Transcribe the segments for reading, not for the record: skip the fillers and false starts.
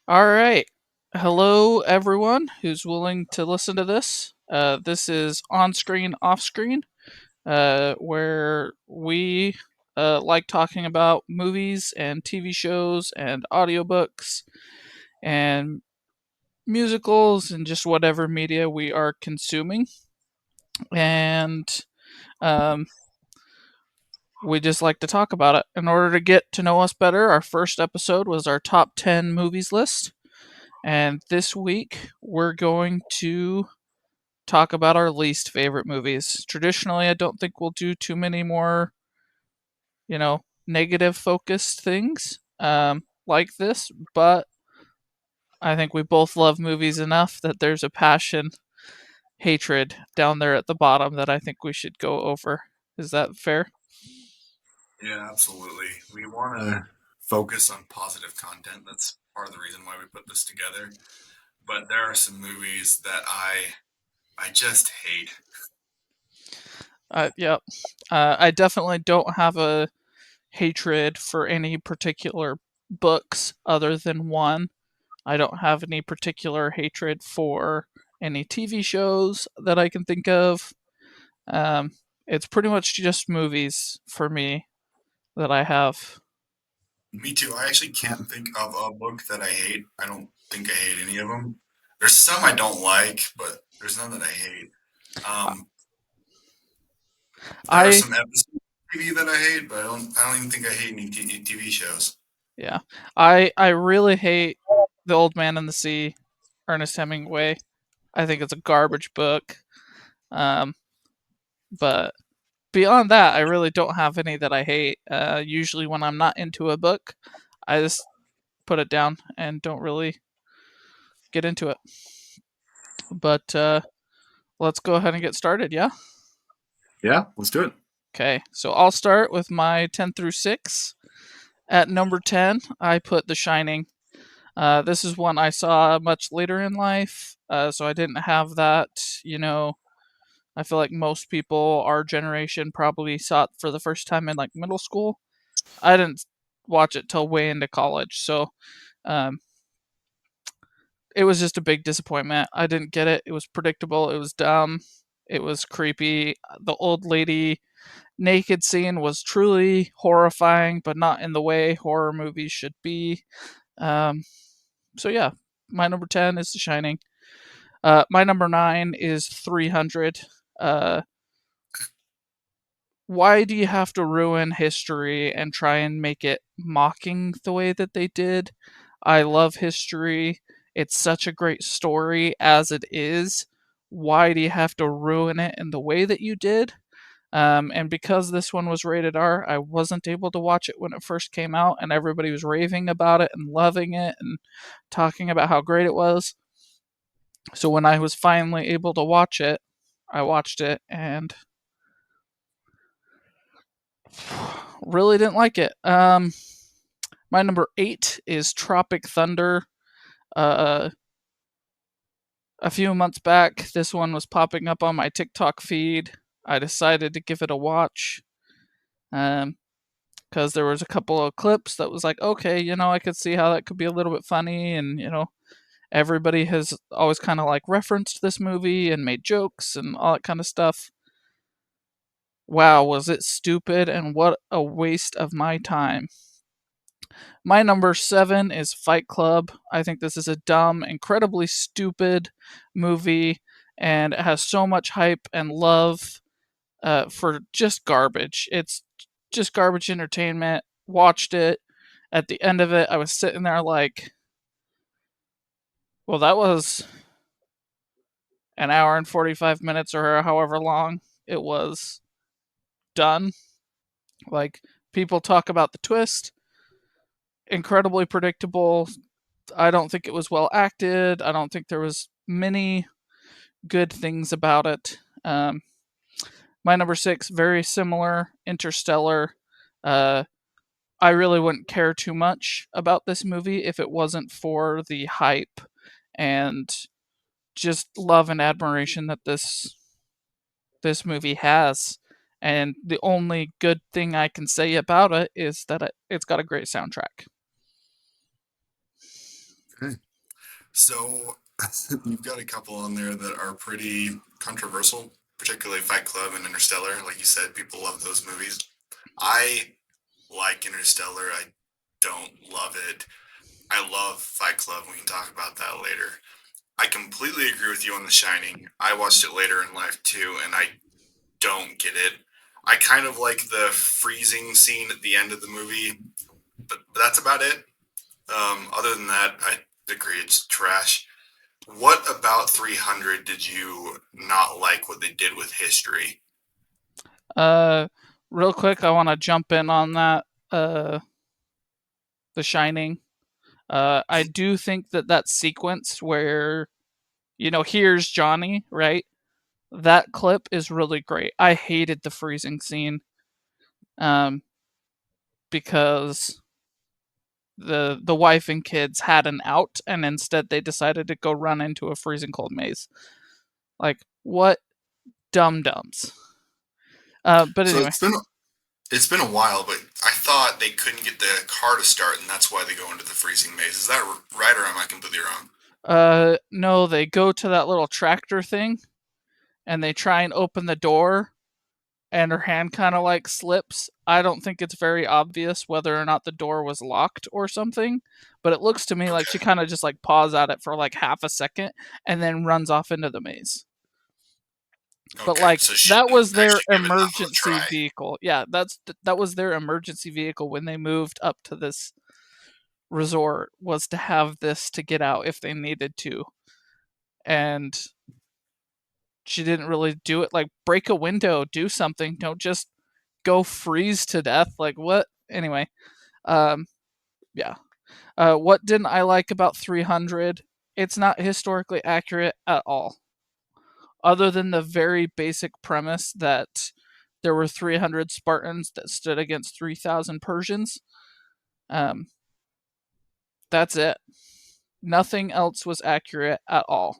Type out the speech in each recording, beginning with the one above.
All right. Hello, everyone who's willing to listen to this. This is Onscreen Offscreen, where we like talking about movies and TV shows and audiobooks and musicals and just whatever media we are consuming. And um, we just like to talk about it. In order to get to know us better, our first episode was our top 10 movies list. And this week, we're going to talk about our least favorite movies. Traditionally, I don't think we'll do too many more, negative focused things like this, but I think we both love movies enough that there's a passion, hatred down there at the bottom that I think we should go over. Is that fair? Yeah, absolutely. We want to focus on positive content. That's part of the reason why we put this together. But there are some movies that I just hate. Yep. I definitely don't have a hatred for any particular books other than one. I don't have any particular hatred for any TV shows that I can think of. Um, it's pretty much just movies for me that I have. Me too. I actually can't think of a book that I hate. I don't think I hate any of them. There's some I don't like, but there's none that I hate. Um, there are I some episodes of TV that I hate, but I don't even think I hate any TV shows. yeah, I really hate The Old Man and the Sea, Ernest Hemingway. I think it's a garbage book. Um, but beyond that, I really don't have any that I hate. Usually, when I'm not into a book, I just put it down and don't really get into it. But let's go ahead and get started, yeah? Yeah, let's do it. Okay, so I'll start with my 10 through 6. At number 10, I put The Shining. This is one I saw much later in life, so I didn't have that, I feel like most people, our generation, probably saw it for the first time in like middle school. I didn't watch it till way into college, so um, it was just a big disappointment. I didn't get it. It was predictable. It was dumb. It was creepy. The old lady naked scene was truly horrifying, but not in the way horror movies should be. Um, so yeah, my number 10 is The Shining. My number 9 is 300. Uh, why do you have to ruin history and try and make it mocking the way that they did? I love history. It's such a great story as it is. Why do you have to ruin it in the way that you did? And because this one was rated R, I wasn't able to watch it when it first came out, and everybody was raving about it and loving it and talking about how great it was. So when I was finally able to watch it, I watched it and really didn't like it. My number 8 is Tropic Thunder. Uh, a few months back, this one was popping up on my TikTok feed. I decided to give it a watch. Because there was a couple of clips that was like, okay, I could see how that could be a little bit funny, and everybody has always kind of like referenced this movie and made jokes and all that kind of stuff. Wow, was it stupid and what a waste of my time. My number 7 is Fight Club. I think this is a dumb, incredibly stupid movie, and it has so much hype and love for just garbage. It's just garbage entertainment. Watched it. At the end of it, I was sitting there like, well, that was an hour and 45 minutes or however long it was done. Like, people talk about the twist, incredibly predictable. I don't think it was well acted. I don't think there was many good things about it. My number 6, very similar, Interstellar. Uh, I really wouldn't care too much about this movie if it wasn't for the hype and just love and admiration that this movie has. And the only good thing I can say about it is that it's got a great soundtrack. Okay. So you've got a couple on there that are pretty controversial, particularly Fight Club and Interstellar. Like you said, people love those movies. I like Interstellar. I don't love it. I love Fight Club. We can talk about that later. I completely agree with you on The Shining. I watched it later in life too, and I don't get it. I kind of like the freezing scene at the end of the movie, but that's about it. Other than that, I agree it's trash. What about 300 did you not like what they did with history? Uh, Real quick, I want to jump in on that. The Shining. I do think that that sequence where here's Johnny, right? That clip is really great. I hated the freezing scene, um, because the wife and kids had an out, and instead they decided to go run into a freezing cold maze. Like, what dum dums? But So anyway, it's been a while, but I thought they couldn't get the car to start, and that's why they go into the freezing maze. Is that right, or am I completely wrong? no, they go to that little tractor thing, and they try and open the door, and her hand kind of like slips. I don't think it's very obvious whether or not the door was locked or something, but it looks to me like she Okay. kind of just like paws at it for like half a second and then runs off into the maze. But Okay. like So she that didn't was their actually give it enough of a emergency try. vehicle. Yeah, that was their emergency vehicle when they moved up to this resort, was to have this to get out if they needed to. And she didn't really do it. Like, break a window, do something. Don't just go freeze to death. Like, what? Anyway, um yeah. What didn't I like about 300? It's not historically accurate at all, other than the very basic premise that there were 300 Spartans that stood against 3,000 Persians. Um, that's it. Nothing else was accurate at all.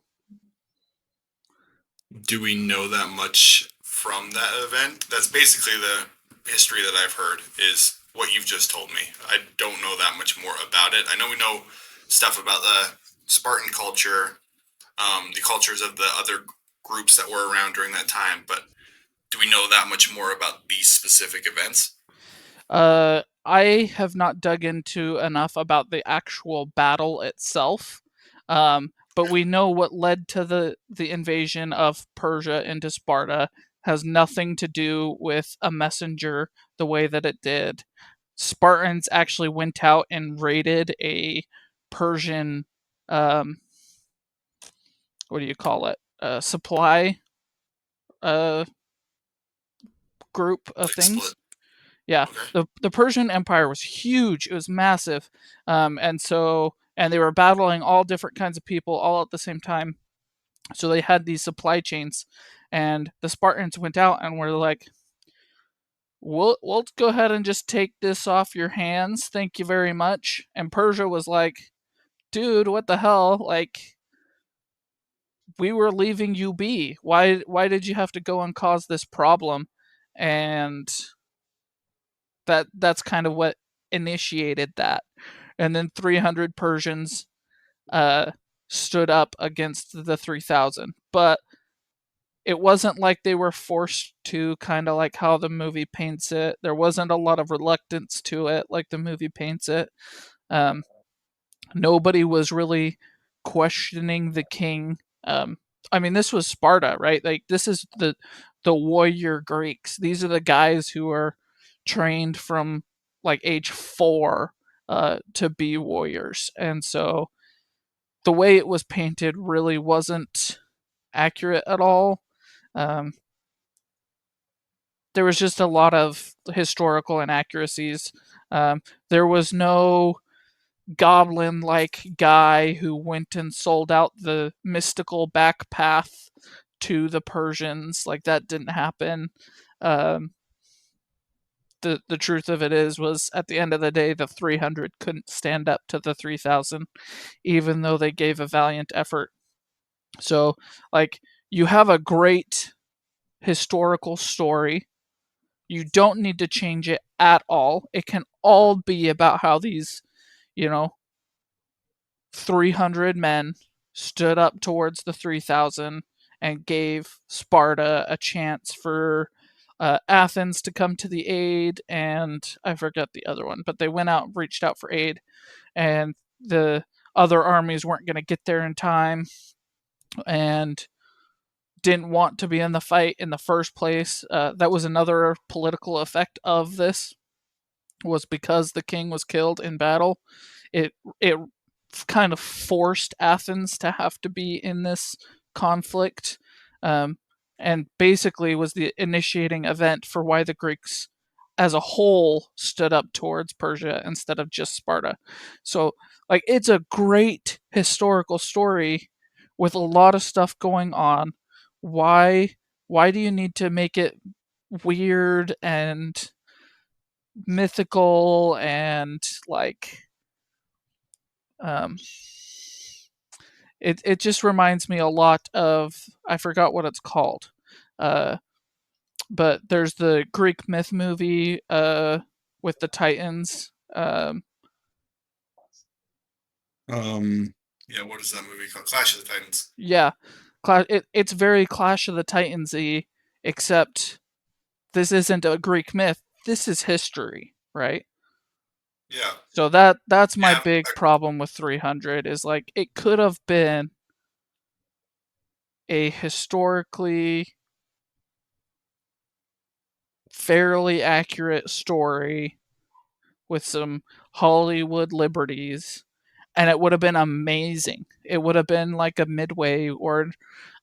Do we know that much from that event? That's basically the history that I've heard, is what you've just told me. I don't know that much more about it. I know we know stuff about the Spartan culture, the cultures of the other groups that were around during that time, but do we know that much more about these specific events? I have not dug into enough about the actual battle itself, but we know what led to the invasion of Persia into Sparta has nothing to do with a messenger the way that it did. Spartans actually went out and raided a Persian, um, what do you call it? Supply uh, group of Like split. things. Yeah, Okay. the Persian Empire was huge. It was massive, and they were battling all different kinds of people all at the same time. So they had these supply chains, and the Spartans went out and were like, we'll go ahead and just take this off your hands. Thank you very much." And Persia was like, "Dude, what the hell? Like, we were leaving you be. Why did you have to go and cause this problem?" And that's kind of what initiated that. And then 300 Persians uh, stood up against the 3,000. But it wasn't like they were forced to, kind of like how the movie paints it. There wasn't a lot of reluctance to it like the movie paints it. Um, Nobody was really questioning the king. I mean, this was Sparta, right? Like, this is the warrior Greeks. These are the guys who are trained from like age 4 to be warriors, and so the way it was painted really wasn't accurate at all. Um, there was just a lot of historical inaccuracies. There was no goblin like guy who went and sold out the mystical back path to the Persians. Like, that didn't happen. Um, the truth of it is was at the end of the day the 300 couldn't stand up to the 3,000, even though they gave a valiant effort. So, like, you have a great historical story. You don't need to change it at all. It can all be about how these, you know, 300 men stood up towards the 3,000 and gave Sparta a chance for Athens to come to the aid, and I forget the other one, but they went out, reached out for aid, and the other armies weren't going to get there in time and didn't want to be in the fight in the first place. That was another political effect of this, was because the king was killed in battle. It kind of forced Athens to have to be in this conflict, um, and basically was the initiating event for why the Greeks as a whole stood up towards Persia instead of just Sparta. So, like, it's a great historical story with a lot of stuff going on. Why do you need to make it weird and mythical and like um it just reminds me a lot of, I forgot what it's called. Uh but there's the Greek myth movie with the Titans. Yeah, what is that movie called? Clash of the Titans. Yeah. It's very Clash of the Titans-y, except this isn't a Greek myth. This is history, right? Yeah, So that's my yeah, big problem with 300, is like it could have been a historically fairly accurate story with some Hollywood liberties, and it would have been amazing. It would have been like a Midway or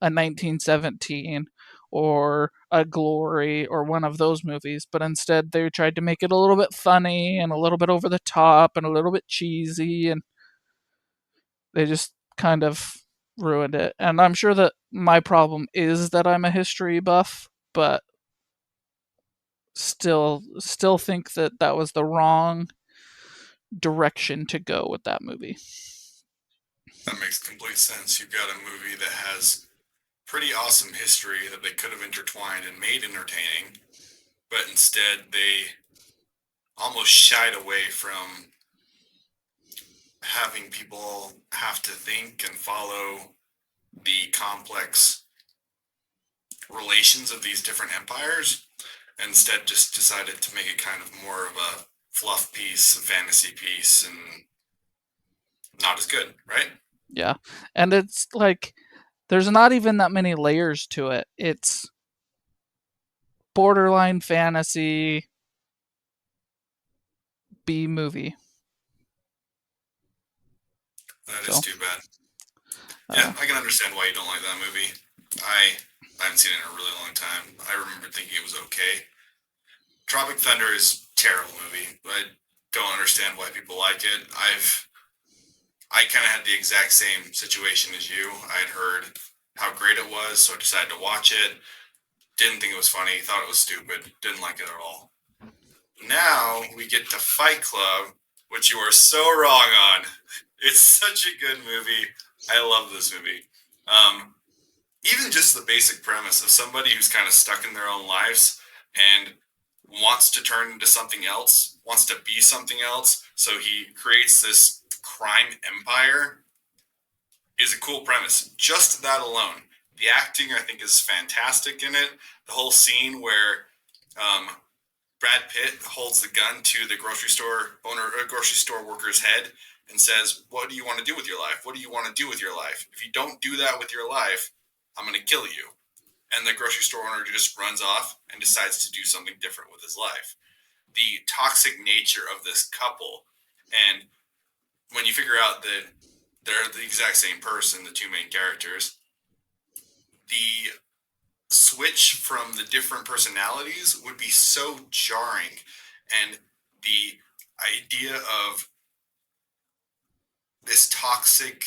a 1917 or a Glory or one of those movies, but instead they tried to make it a little bit funny and a little bit over the top and a little bit cheesy, and they just kind of ruined it. And I'm sure that my problem is that I'm a history buff, but still think that that was the wrong direction to go with that movie. that makes complete sense. You've got a movie that has pretty awesome history that they could have intertwined and made entertaining, but instead they almost shied away from having people have to think and follow the complex relations of these different empires. Instead, just decided to make it kind of more of a fluff piece, a fantasy piece, and not as good, right? Yeah. And it's like there's not even that many layers to it. It's borderline fantasy B movie. That is So, too bad. Yeah, uh, I can understand why you don't like that movie. I haven't seen it in a really long time. I remember thinking it was okay. Tropic Thunder is a terrible movie. I don't understand why people like it. I kind of had the exact same situation as you. I had heard how great it was, so I decided to watch it. Didn't think it was funny. Thought it was stupid. Didn't like it at all. Now we get to Fight Club, which you are so wrong on. It's such a good movie. I love this movie. Um, Even just the basic premise of somebody who's kind of stuck in their own lives and wants to turn into something else, wants to be something else. So he creates this crime empire is a cool premise. Just that alone. The acting, I think, is fantastic in it. The whole scene where um, Brad Pitt holds the gun to the grocery store owner, grocery store worker's head, and says, "What do you want to do with your life? What do you want to do with your life? If you don't do that with your life, I'm going to kill you." And the grocery store owner just runs off and decides to do something different with his life. The toxic nature of this couple, and when you figure out that they're the exact same person, the two main characters, the switch from the different personalities would be so jarring. And the idea of this toxic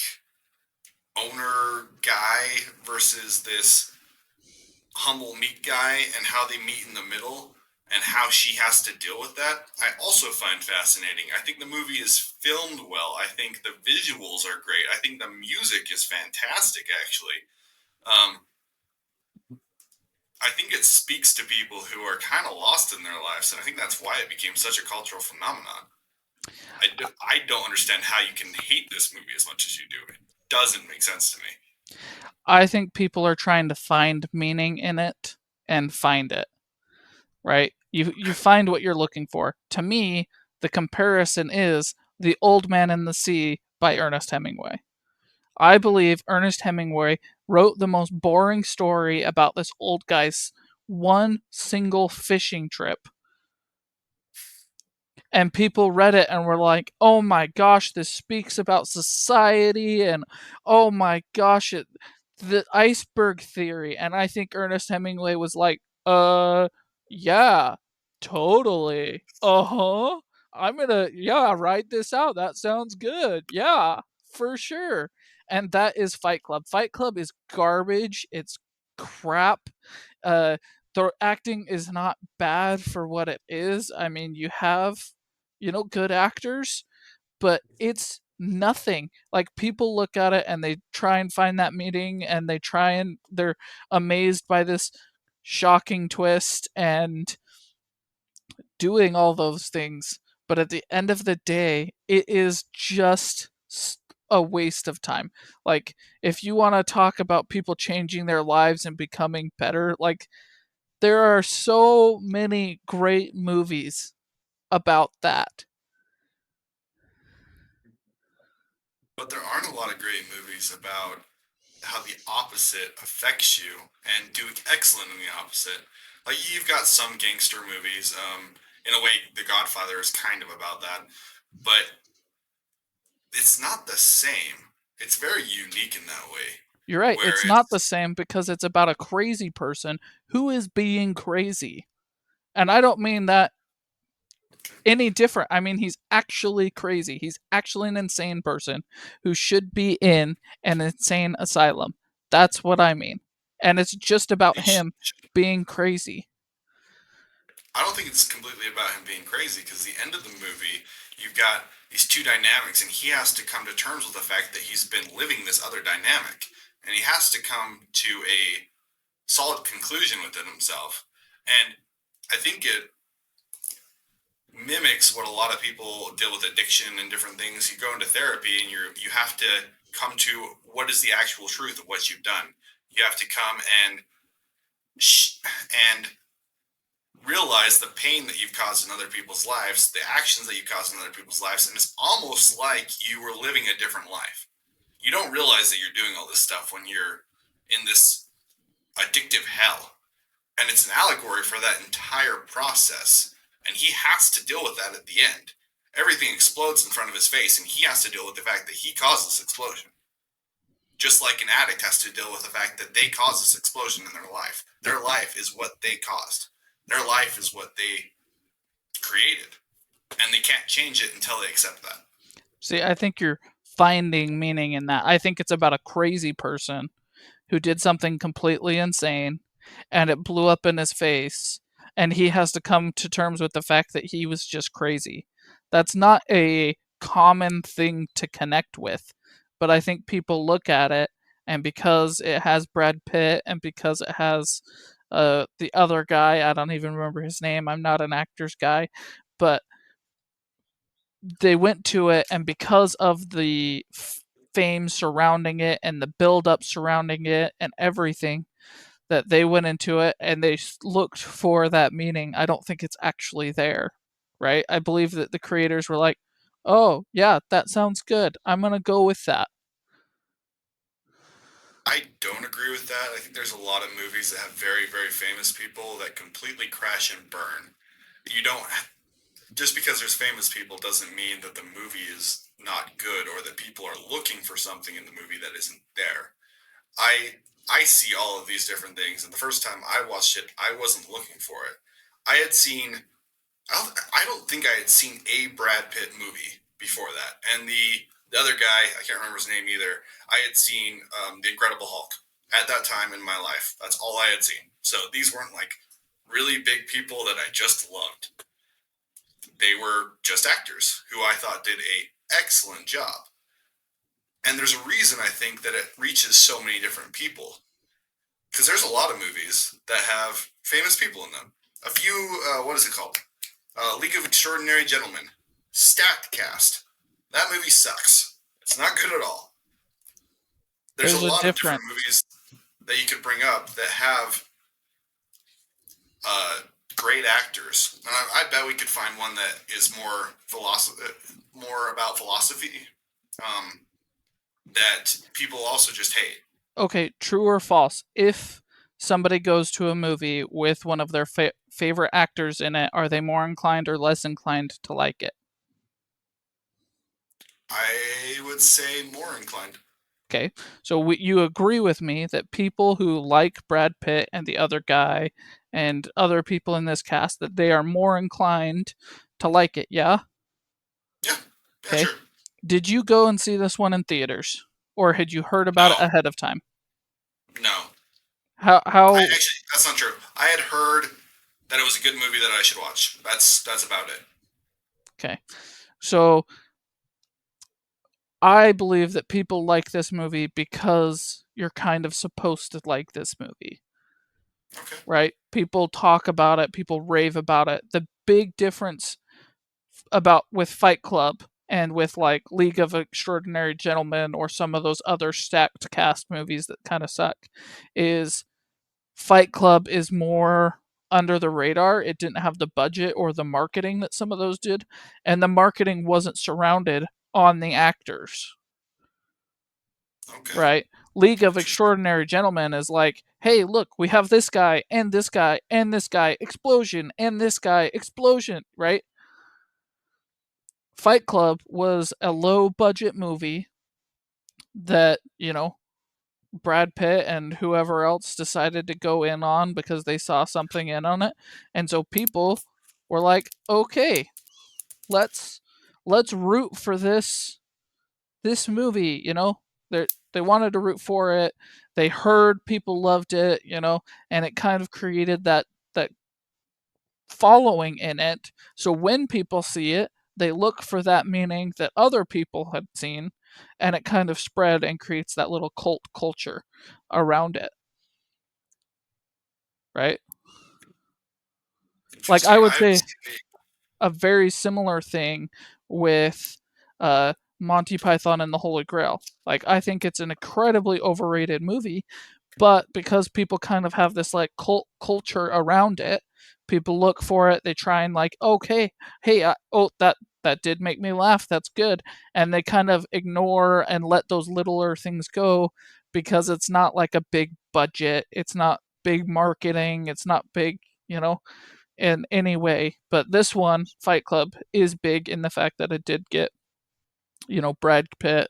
owner guy versus this humble meat guy and how they meet in the middle and how she has to deal with that, I also find fascinating. I think the movie is filmed well. I think the visuals are great. I think the music is fantastic, actually. Um, I think it speaks to people who are kind of lost in their lives, and I think that's why it became such a cultural phenomenon. I don't understand how you can hate this movie as much as you do. It doesn't make sense to me. I think people are trying to find meaning in it and find it, right? You find what you're looking for. To me, the comparison is The Old Man and the Sea by Ernest Hemingway. I believe Ernest Hemingway wrote the most boring story about this old guy's one single fishing trip, and people read it and were like, "Oh my gosh, this speaks about society," and "Oh my gosh, the iceberg theory." And I think Ernest Hemingway was like, yeah, totally. Uh-huh. I'm gonna, yeah, write this out. That sounds good. Yeah, for sure." And that is Fight Club. Fight Club is garbage. It's crap. Uh, the acting is not bad for what it is. I mean, you have, good actors, but it's nothing. Like, people look at it and they try and find that meaning, and they're amazed by this shocking twist and doing all those things. But at the end of the day, it is just a waste of time. Like, if you want to talk about people changing their lives and becoming better, like, there are so many great movies about that. But there aren't a lot of great movies about how the opposite affects you and do excellent in the opposite. Like you've got some gangster movies. In a way, The Godfather is kind of about that, but it's not the same. It's very unique in that way, You're right. where It's not the it's same because it's about a crazy person who is being crazy. And I don't mean that any different. I mean, he's actually crazy. He's actually an insane person who should be in an insane asylum. That's what I mean. And it's just about him being crazy. I don't think it's completely about him being crazy because the end of the movie, you've got these two dynamics, and he has to come to terms with the fact that he's been living this other dynamic, and he has to come to a solid conclusion within himself. And I think it mimics what a lot of people deal with addiction and different things. You go into therapy and you have to come to what is the actual truth of what you've done. You have to come and realize the pain that you've caused in other people's lives, the actions that you caused in other people's lives, and it's almost like you were living a different life. You don't realize that you're doing all this stuff when you're in this addictive hell. And it's an allegory for that entire process. And he has to deal with that at the end. Everything explodes in front of his face, and he has to deal with the fact that he caused this explosion. Just like an addict has to deal with the fact that they caused this explosion in their life. Their life is what they caused. Their life is what they created. And they can't change it until they accept that. See, I think you're finding meaning in that. I think it's about a crazy person who did something completely insane, and it blew up in his face, and he has to come to terms with the fact that he was just crazy. That's not a common thing to connect with, but I think people look at it, and because it has Brad Pitt and because it has the other guy, I don't even remember his name. I'm not an actor's guy, but they went to it, and because of the fame surrounding it and the build up surrounding it and everything, that they went into it and they looked for that meaning. I don't think it's actually there, right? I believe that the creators were like, "Oh, yeah, that sounds good. I'm going to go with that." I don't agree with that. I think there's a lot of movies that have very, very famous people that completely crash and burn. You don't, just because there's famous people doesn't mean that the movie is not good or that people are looking for something in the movie that isn't there. I I see all of these different things, and the first time I watched it, I wasn't looking for it. I had seen I don't think I had seen a Brad Pitt movie before that, and the other guy I can't remember his name either. I had seen the Incredible Hulk at that time in my life. That's all I had seen. So these weren't like really big people that I just loved. They were just actors who I thought did a excellent job. And there's a reason I think that it reaches so many different people because there's a lot of movies that have famous people in them. A few, what is it called? League of Extraordinary Gentlemen. Stacked cast. That movie sucks. It's not good at all. There's There's a a lot of different difference. movies that you could bring up that have uh, great actors, and I bet we could find one that is more about philosophy, um, that people also just hate. Okay, true or false? If somebody goes to a movie with one of their favorite actors in it, are they more inclined or less inclined to like it? I would say more inclined. Okay, so you agree with me that people who like Brad Pitt and the other guy and other people in this cast, that they are more inclined to like it, yeah? Yeah, yeah, Okay. sure. Did you go and see this one in theaters? Or had you heard about it No, ahead of time? no. I How actually, that's not true. I had heard that it was a good movie that I should watch. That's about it. okay. So I believe that people like this movie because you're kind of supposed to like this movie, Okay. right? People talk about it, people rave about it. The big difference about with Fight Club and with like League of Extraordinary Gentlemen or some of those other stacked cast movies that kind of suck is Fight Club is more under the radar. It didn't have the budget or the marketing that some of those did, and the marketing wasn't surrounded on the actors, Okay. right? League of Interesting. Extraordinary Gentlemen is like, hey, look, we have this guy and this guy and this guy, explosion, and this guy, explosion, right? Fight Club was a low budget movie that, Brad Pitt and whoever else decided to go in on because they saw something in on it. And so people were like, "Okay, let's let's root for this movie, They wanted to root for it. They heard people loved it, and it kind of created that following in it. So when people see it, they look for that meaning that other people had seen, and it kind of spread and creates that little cult culture around it, right? Like Interesting. I would I haven't say seen the. a very similar thing with Monty Python and the Holy Grail. Like I think it's an incredibly overrated movie, but because people kind of have this like cult culture around it, people look for it. They try and like, okay, hey, oh that did make me laugh. That's good, and they kind of ignore and let those littler things go because it's not like a big budget. It's not big marketing. It's not big, you know, in any way. But this one, Fight Club, is big in the fact that it did get, Brad Pitt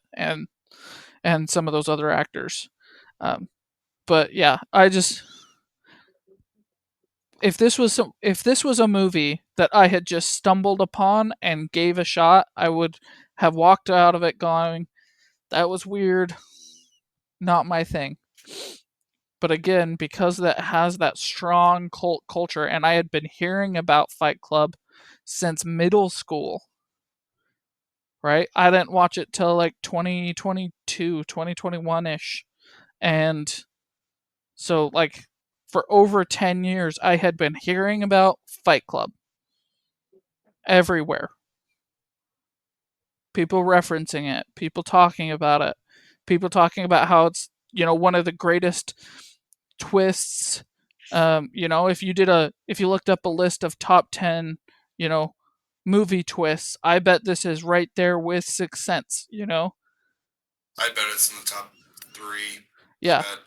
and some of those other actors. Um, but yeah, I just if this was a movie that I had just stumbled upon and gave a shot, I would have walked out of it going, "That was weird, not my thing." But again, because that has that strong cult culture, and I had been hearing about Fight Club since middle school, right? I didn't watch it till like 2022, 2021 ish. And so, like, for over 10 years, I had been hearing about Fight Club everywhere. People referencing it, people talking about it, people talking about how it's, one of the greatest twists. If you looked up a list of top 10, you know, movie twists, I bet this is right there with Sixth Sense. I bet it's in the top three. I Yeah, bet.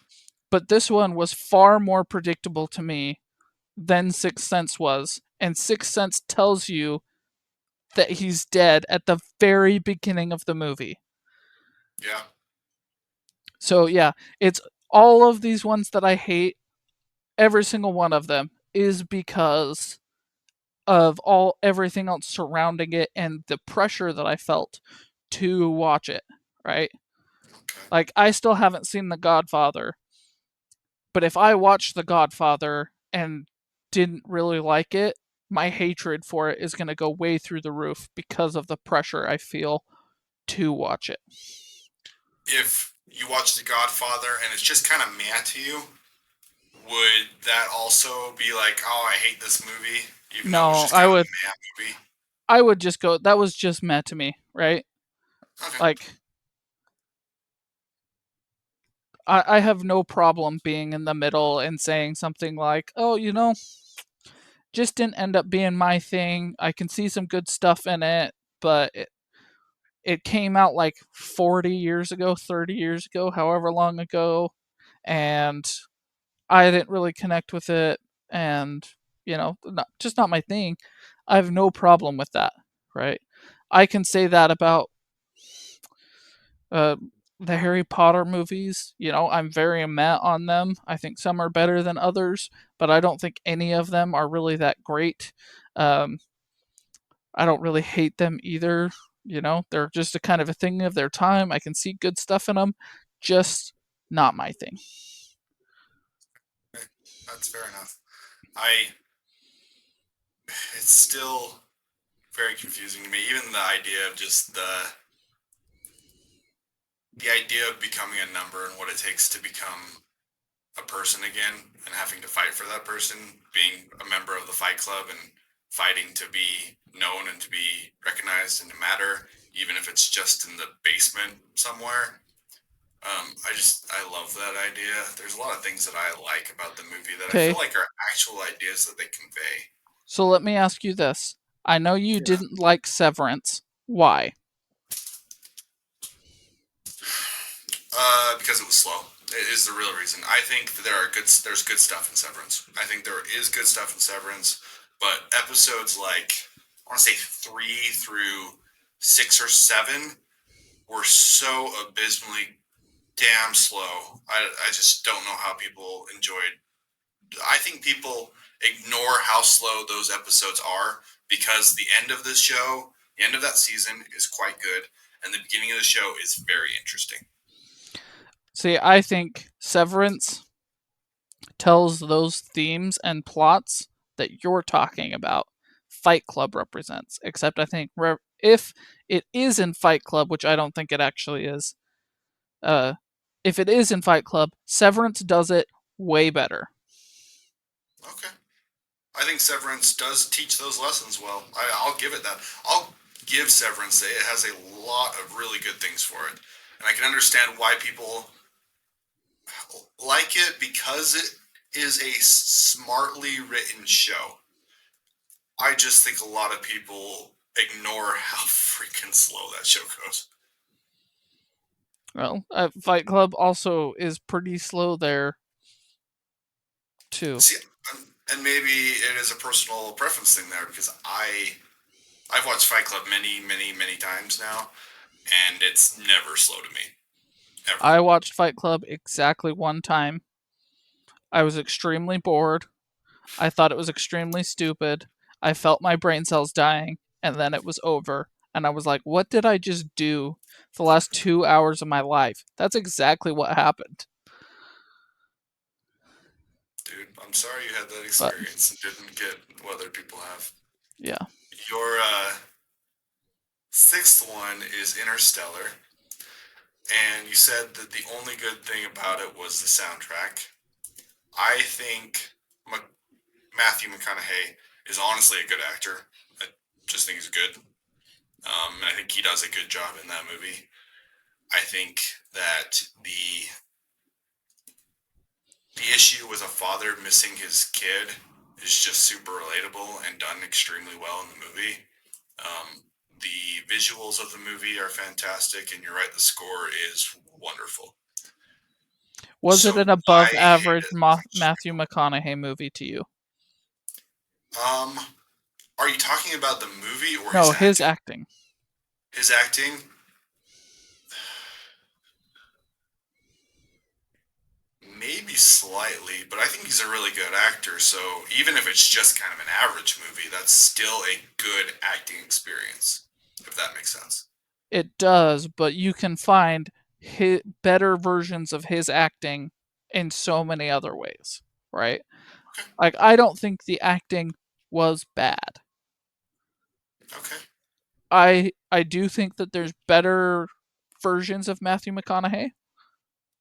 but this one was far more predictable to me than Sixth Sense was. And Sixth Sense tells you that he's dead at the very beginning of the movie. Yeah. So yeah, it's all of these ones that I hate, every single one of them is because of all everything else surrounding it and the pressure that I felt to watch it, right? Okay. Like I still haven't seen The Godfather, but if I watched The Godfather and didn't really like it, my hatred for it is going to go way through the roof because of the pressure I feel to watch it. If you watch The Godfather and it's just kind of meh to you, would that also be like, oh, I hate this movie, even though it was No, just I kind of would a meh movie? I would just go, that was just Matt to me, right? Okay. Like, I have no problem being in the middle and saying something like, oh, just didn't end up being my thing. I can see some good stuff in it, but it came out like 40 years ago, 30 years ago, however long ago, and I didn't really connect with it, and just not my thing. I have no problem with that, right? I can say that about uh, the Harry Potter movies. I'm very meh on them. I think some are better than others, but I don't think any of them are really that great. Um, I don't really hate them either. They're just a kind of a thing of their time. I can see good stuff in them, just not my thing. Okay. That's fair enough. I It's still very confusing to me. Even the idea of just the idea of becoming a number and what it takes to become a person again and having to fight for that person, being a member of the Fight Club and fighting to be known and to be recognized and to matter, even if it's just in the basement somewhere. I love that idea. There's a lot of things that I like about the movie that I feel Okay, like are actual ideas that they convey. so let me ask you this. I know you Yeah. didn't like Severance. Why? Because it was slow. It is the real reason. I think that there's good stuff in Severance. I think there is good stuff in Severance, but episodes like I want to say 3 through 6 or 7 were so abysmally damn slow. I just don't know how people enjoyed. I think people ignore how slow those episodes are because the end of this show, the end of that season is quite good, and the beginning of the show is very interesting. See, I think Severance tells those themes and plots that you're talking about. Fight Club represents, except I think if it is in Fight Club, which I don't think it actually is, uh, if it is in Fight Club, Severance does it way better. Okay. I think Severance does teach those lessons well. I'll give it that. I'll give Severance that it has a lot of really good things for it. And I can understand why people like it because it is a smartly written show. I just think a lot of people ignore how freaking slow that show goes. Well, Fight Club also is pretty slow there too. See, and maybe it is a personal preference thing there because I've watched Fight Club many, many, many times now, and it's never slow to me ever. I watched Fight Club exactly one time. I was extremely bored. I thought it was extremely stupid. I felt my brain cells dying, and then it was over. And I was like, what did I just do for the last 2 hours of my life? That's exactly what happened. Dude, I'm sorry you had that But experience and didn't get what other people have. yeah. Your sixth one is Interstellar, and you said that the only good thing about it was the soundtrack. I think Matthew McConaughey is honestly a good actor. I just think he's good. And I think he does a good job in that movie. I think that the issue with a father missing his kid is just super relatable and done extremely well in the movie. The visuals of the movie are fantastic, and you're right, the score is wonderful. Was it So an I above hate average it. Matthew McConaughey movie to you? Um, are you talking about the movie or his No, his acting? acting. His acting, maybe slightly, but I think he's a really good actor. So even if it's just kind of an average movie, that's still a good acting experience, if that makes sense. It does, but you can find better versions of his acting in so many other ways, right? Okay. Like, I don't think the acting was bad. Okay. I do think that there's better versions of Matthew McConaughey,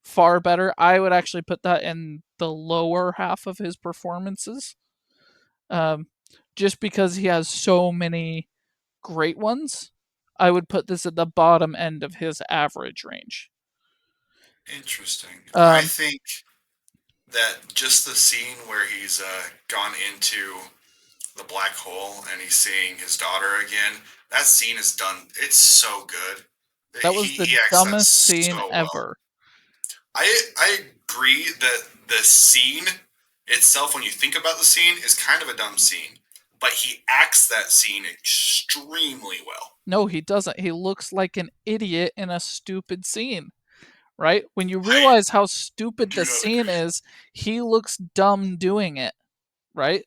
far better. I would actually put that in the lower half of his performances, um, just because he has so many great ones, I would put this at the bottom end of his average range. Interesting. I Um, think that just the scene where he's gone into the black hole and he's seeing his daughter again. That scene is done. It's so good. that He was the he acts that dumbest scene so well. ever. I agree that the scene itself, when you think about the scene, is kind of a dumb scene, but he acts that scene extremely well. No, he doesn't. He looks like an idiot in a stupid scene, right? When you I realize how stupid do the not scene agree. is, he looks dumb doing it, right?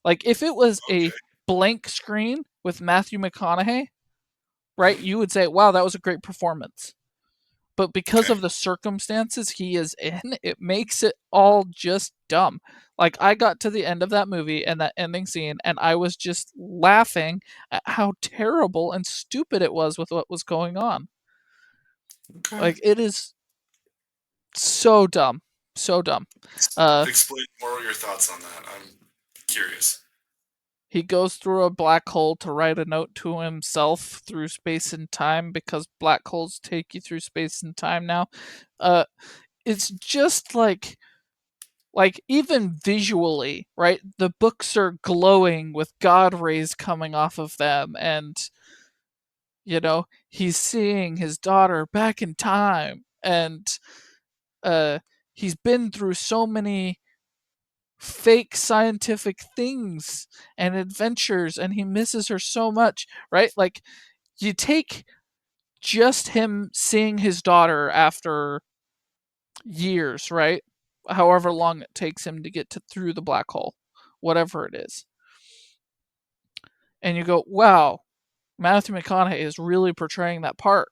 Like if it was a Okay. blank screen with Matthew McConaughey, right, you would say, wow, that was a great performance. But because Okay. of the circumstances he is in, it makes it all just dumb. Like I got to the end of that movie and that ending scene, and I was just laughing at how terrible and stupid it was with what was going on. Okay. Like it is so dumb, so dumb. Uh, Explain more of your thoughts on that. I'm curious. he goes through a black hole to write a note to himself through space and time because black holes take you through space and time now. Uh, it's just like even visually, right? The books are glowing with god rays coming off of them, and he's seeing his daughter back in time, and uh he's been through so many fake scientific things and adventures, and he misses her so much, right? Like you take just him seeing his daughter after years, right? However long it takes him to get through the black hole, whatever it is. And you go, wow, Matthew McConaughey is really portraying that part.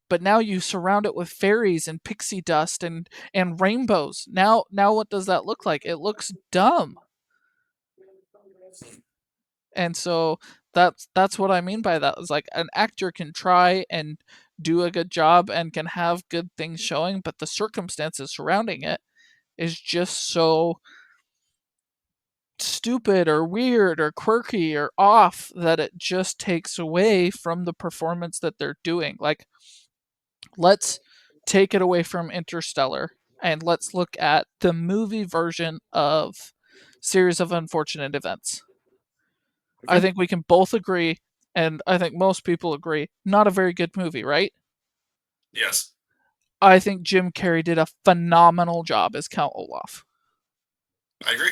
But now you surround it with fairies and pixie dust and rainbows. Now what does that look like? It looks dumb. And so that's what I mean by that. Is like an actor can try and do a good job and can have good things showing, but the circumstances surrounding it is just so stupid or weird or quirky or off that it just takes away from the performance that they're doing. Like, let's take it away from Interstellar and let's look at the movie version of Series of Unfortunate Events. I Okay. think we can both agree, and I think most people agree, not a very good movie, right? Yes. I think Jim Carrey did a phenomenal job as Count Olaf. I agree.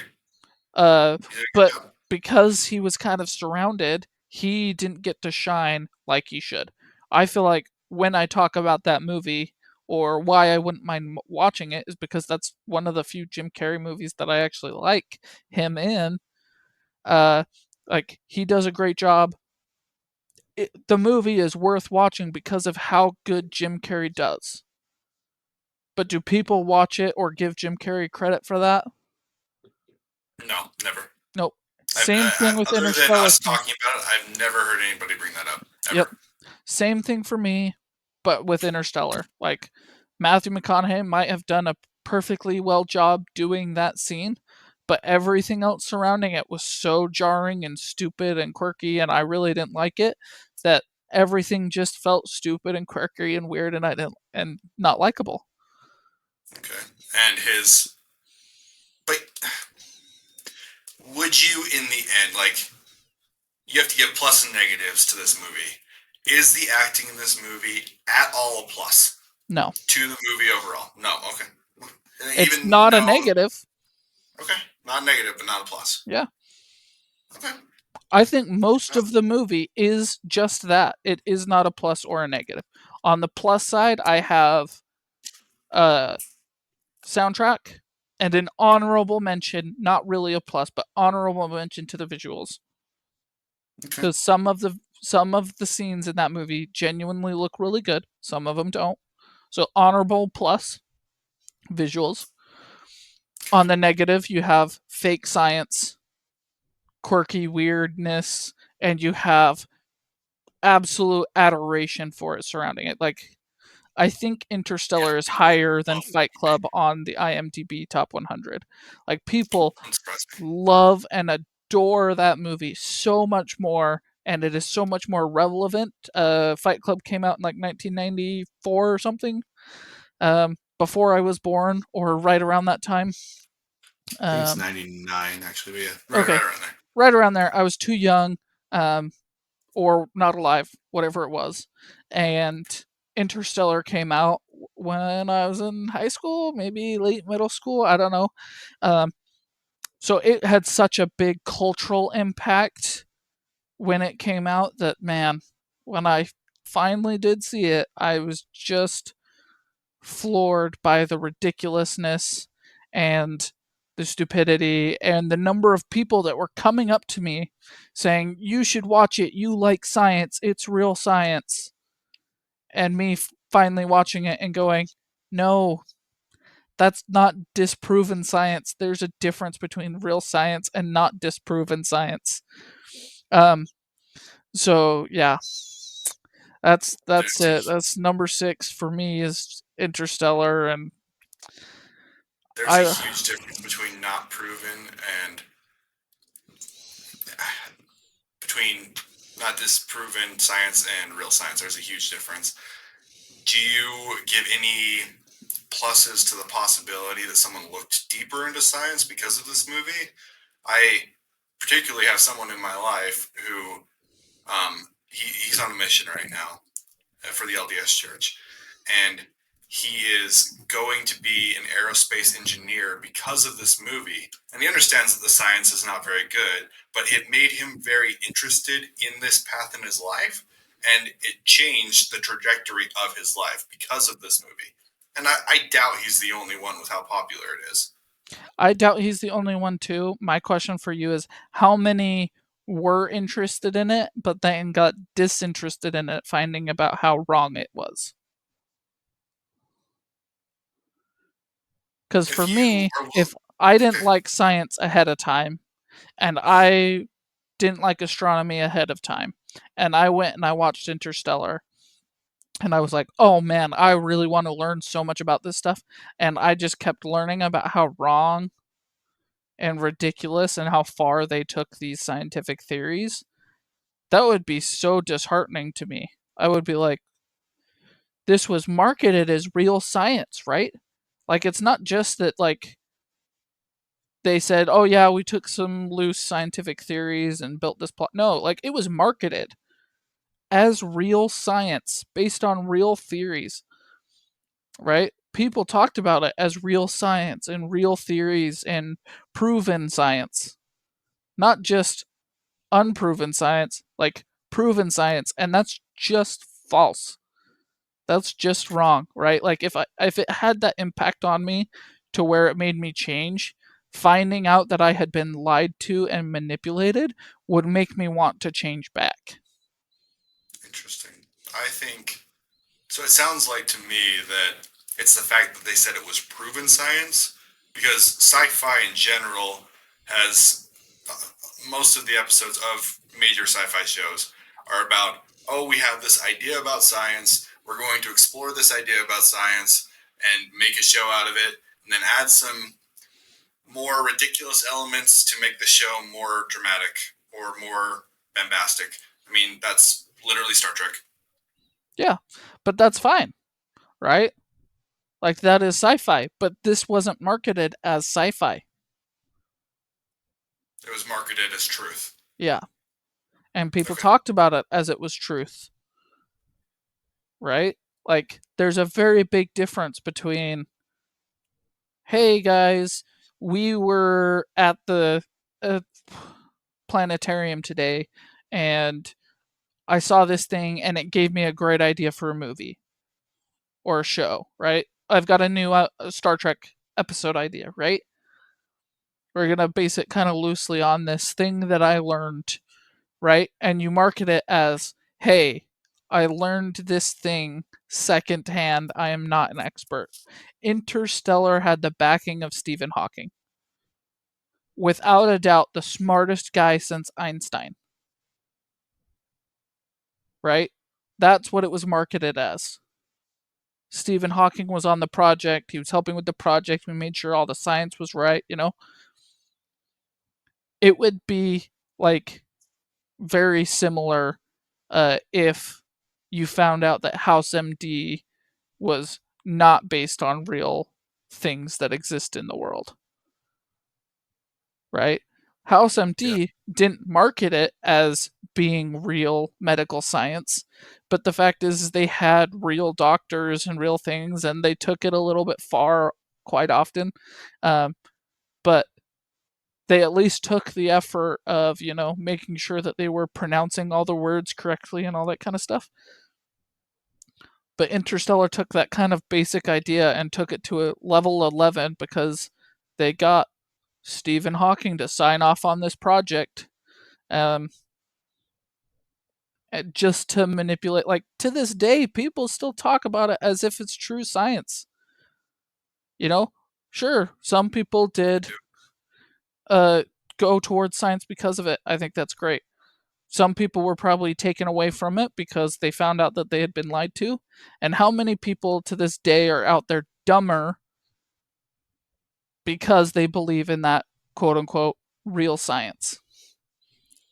Uh, You did a good but job. because he was kind of surrounded, he didn't get to shine like he should. I feel like when I talk about that movie or why I wouldn't mind watching it is because that's one of the few Jim Carrey movies that I actually like him in. Uh, like he does a great job. The movie is worth watching because of how good Jim Carrey does. But do people watch it or give Jim Carrey credit for that? No, never. Nope. Same thing with Other than Interstellar us for me. talking about it, I've never heard anybody bring that up Yep. ever. Same thing for me, but with Interstellar. Like Matthew McConaughey might have done a perfectly well job doing that scene, but everything else surrounding it was so jarring and stupid and quirky, and I really didn't like it, that everything just felt stupid and quirky and weird, and I didn't and not likable. Okay. And his, but would you, in the end, like, you have to give plus and negatives to this movie. Is the acting in this movie at all a plus No. to the movie overall? No. Okay. It's Even not a no. negative. Okay. Not negative, but not a plus. Yeah. Okay. I think most Uh, of the movie is just that. It is not a plus or a negative. On the plus side, I have uh soundtrack and an honorable mention, not really a plus, but honorable mention to the visuals. okay. Because some of the scenes in that movie genuinely look really good. Some of them don't. So honorable plus visuals. On the negative, you have fake science, quirky weirdness, and you have absolute adoration for it surrounding it. Like I think Yeah. Interstellar is People higher than love Fight Club on the IMDb top 100. Like people Unsurprising. love and adore that movie so much more and it is so much more relevant. Fight Club came out in like 1994 or something, before I was born or right around that time. I think it's Um, 99 actually, but yeah, okay, right around there. right around there. I was too young, um, or not alive, whatever it was. And Interstellar came out when I was in high school, maybe late middle school. I don't know. Um, so it had such a big cultural impact when it came out that, man, when I finally did see it, I was just floored by the ridiculousness and the stupidity and the number of people that were coming up to me saying, "You should watch it. You like science. It's real science." And me finally watching it and going, "No, that's not disproven science. There's a difference between real science and not disproven science." Um, so yeah, that's There's a it. That's number 6 for me is Interstellar, and there's a I huge difference between not proven and between not disproven science and real science. There's a huge difference. Do you give any pluses to the possibility that someone looked deeper into science because of this movie? I particularly have someone in my life who he's on a mission right now for the LDS Church, and he is going to be an aerospace engineer because of this movie. And he understands that the science is not very good, but it made him very interested in this path in his life, and it changed the trajectory of his life because of this movie. And I doubt he's the only one with how popular it is. I doubt he's the only one too. My question for you is how many were interested in it but then got disinterested in it finding about how wrong it was? Cuz for If you me, are if I didn't okay, like science ahead of time and I didn't like astronomy ahead of time and I went and I watched Interstellar and I was like, "Oh man, I really want to learn so much about this stuff." And I just kept learning about how wrong and ridiculous and how far they took these scientific theories. That would be so disheartening to me. I would be like, this was marketed as real science, right? Like, it's not just that, like, they said, oh, yeah, we took some loose scientific theories and built this plot. No, like, it was marketed as real science based on real theories, right? People talked about it as real science and real theories and proven science, not just unproven science, like proven science. And that's just false. That's just wrong, right? Like if it had that impact on me to where it made me change, finding out that I had been lied to and manipulated would make me want to change back. interesting. I think so. It sounds like to me that it's the fact that they said it was proven science, because sci-fi in general has most of the episodes of major sci-fi shows are about, oh, we have this idea about science, we're going to explore this idea about science and make a show out of it, and then add some more ridiculous elements to make the show more dramatic or more bombastic. I mean, that's literally Star Trek. Yeah, but that's fine, right? Like that is sci-fi, but this wasn't marketed as sci-fi. It was marketed as truth. Yeah, and people Okay. talked about it as it was truth, right? Like there's a very big difference between, hey guys, we were at the uh, planetarium today and I saw this thing and it gave me a great idea for a movie or a show, right? I've got a new Star Trek episode idea, right? We're going to base it kind of loosely on this thing that I learned, right? And you market it as, hey, I learned this thing secondhand. I am not an expert. Interstellar had the backing of Stephen Hawking. Without a doubt, the smartest guy since Einstein, right? That's what it was marketed as. Stephen Hawking was on the project. He was helping with the project. We made sure all the science was right, you know? It would be like very similar if you found out that House MD was not based on real things that exist in the world, right? House Yeah, MD didn't market it as being real medical science, but the fact is they had real doctors and real things, and they took it a little bit far quite often. Um, but they at least took the effort of, making sure that they were pronouncing all the words correctly and all that kind of stuff. But Interstellar took that kind of basic idea and took it to a level 11 because they got Stephen Hawking to sign off on this project, um, just to manipulate. Like, to this day, people still talk about it as if it's true science. You know, sure, some people did yeah. uh, go towards science because of it. I think that's great. Some people were probably taken away from it because they found out that they had been lied to. And how many people to this day are out there dumber because they believe in that quote unquote real science?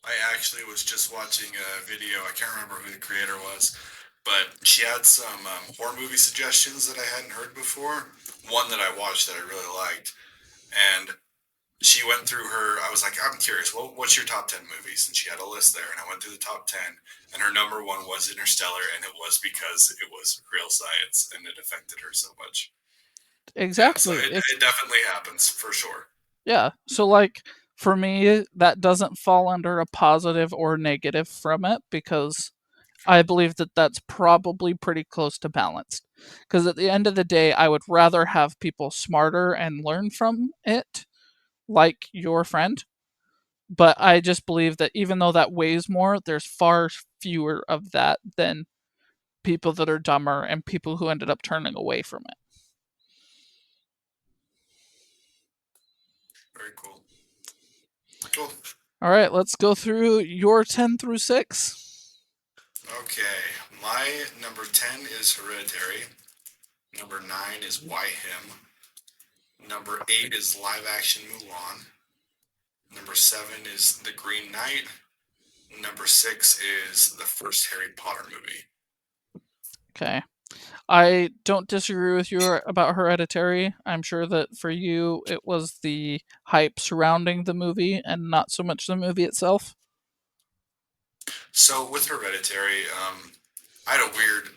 I actually was just watching a video. I can't remember who the creator was, but she had some horror movie suggestions that I hadn't heard before. One that I watched that I really liked, and she went through her. I was like, I'm curious. What's your top 10 movies? And she had a list there, and I went through the top 10, and her number one was Interstellar, and it was because it was real science and it affected her so much. Yeah, so Exactly. it definitely happens for sure. Yeah. So, like, for me, that doesn't fall under a positive or negative from it because I believe that that's probably pretty close to balanced. Because at the end of the day, I would rather have people smarter and learn from it, like your friend. But I just believe that even though that weighs more, there's far fewer of that than people that are dumber and people who ended up turning away from it. Very cool. Cool. All right, let's go through your 10 through 6. Okay, my number 10 is Hereditary. Number 9 is Why Him. Number 8 is live action Mulan. Number 7 is The Green Knight. Number 6 is the first Harry Potter movie. Okay. I don't disagree with you about Hereditary. I'm sure that for you, it was the hype surrounding the movie and not so much the movie itself. So with Hereditary, I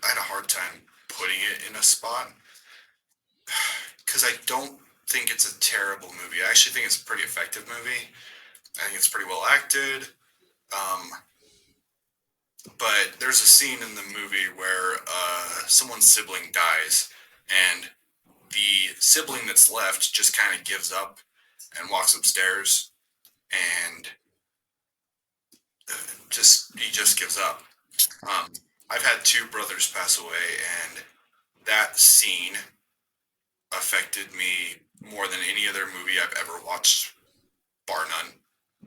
had a hard time putting it in a spot because I don't think it's a terrible movie. I actually think it's a pretty effective movie. I think it's pretty well acted. Um, but there's a scene in the movie where someone's sibling dies, and the sibling that's left just kind of gives up and walks upstairs, and he just gives up. Um, I've had two brothers pass away, and that scene affected me more than any other movie I've ever watched, bar none,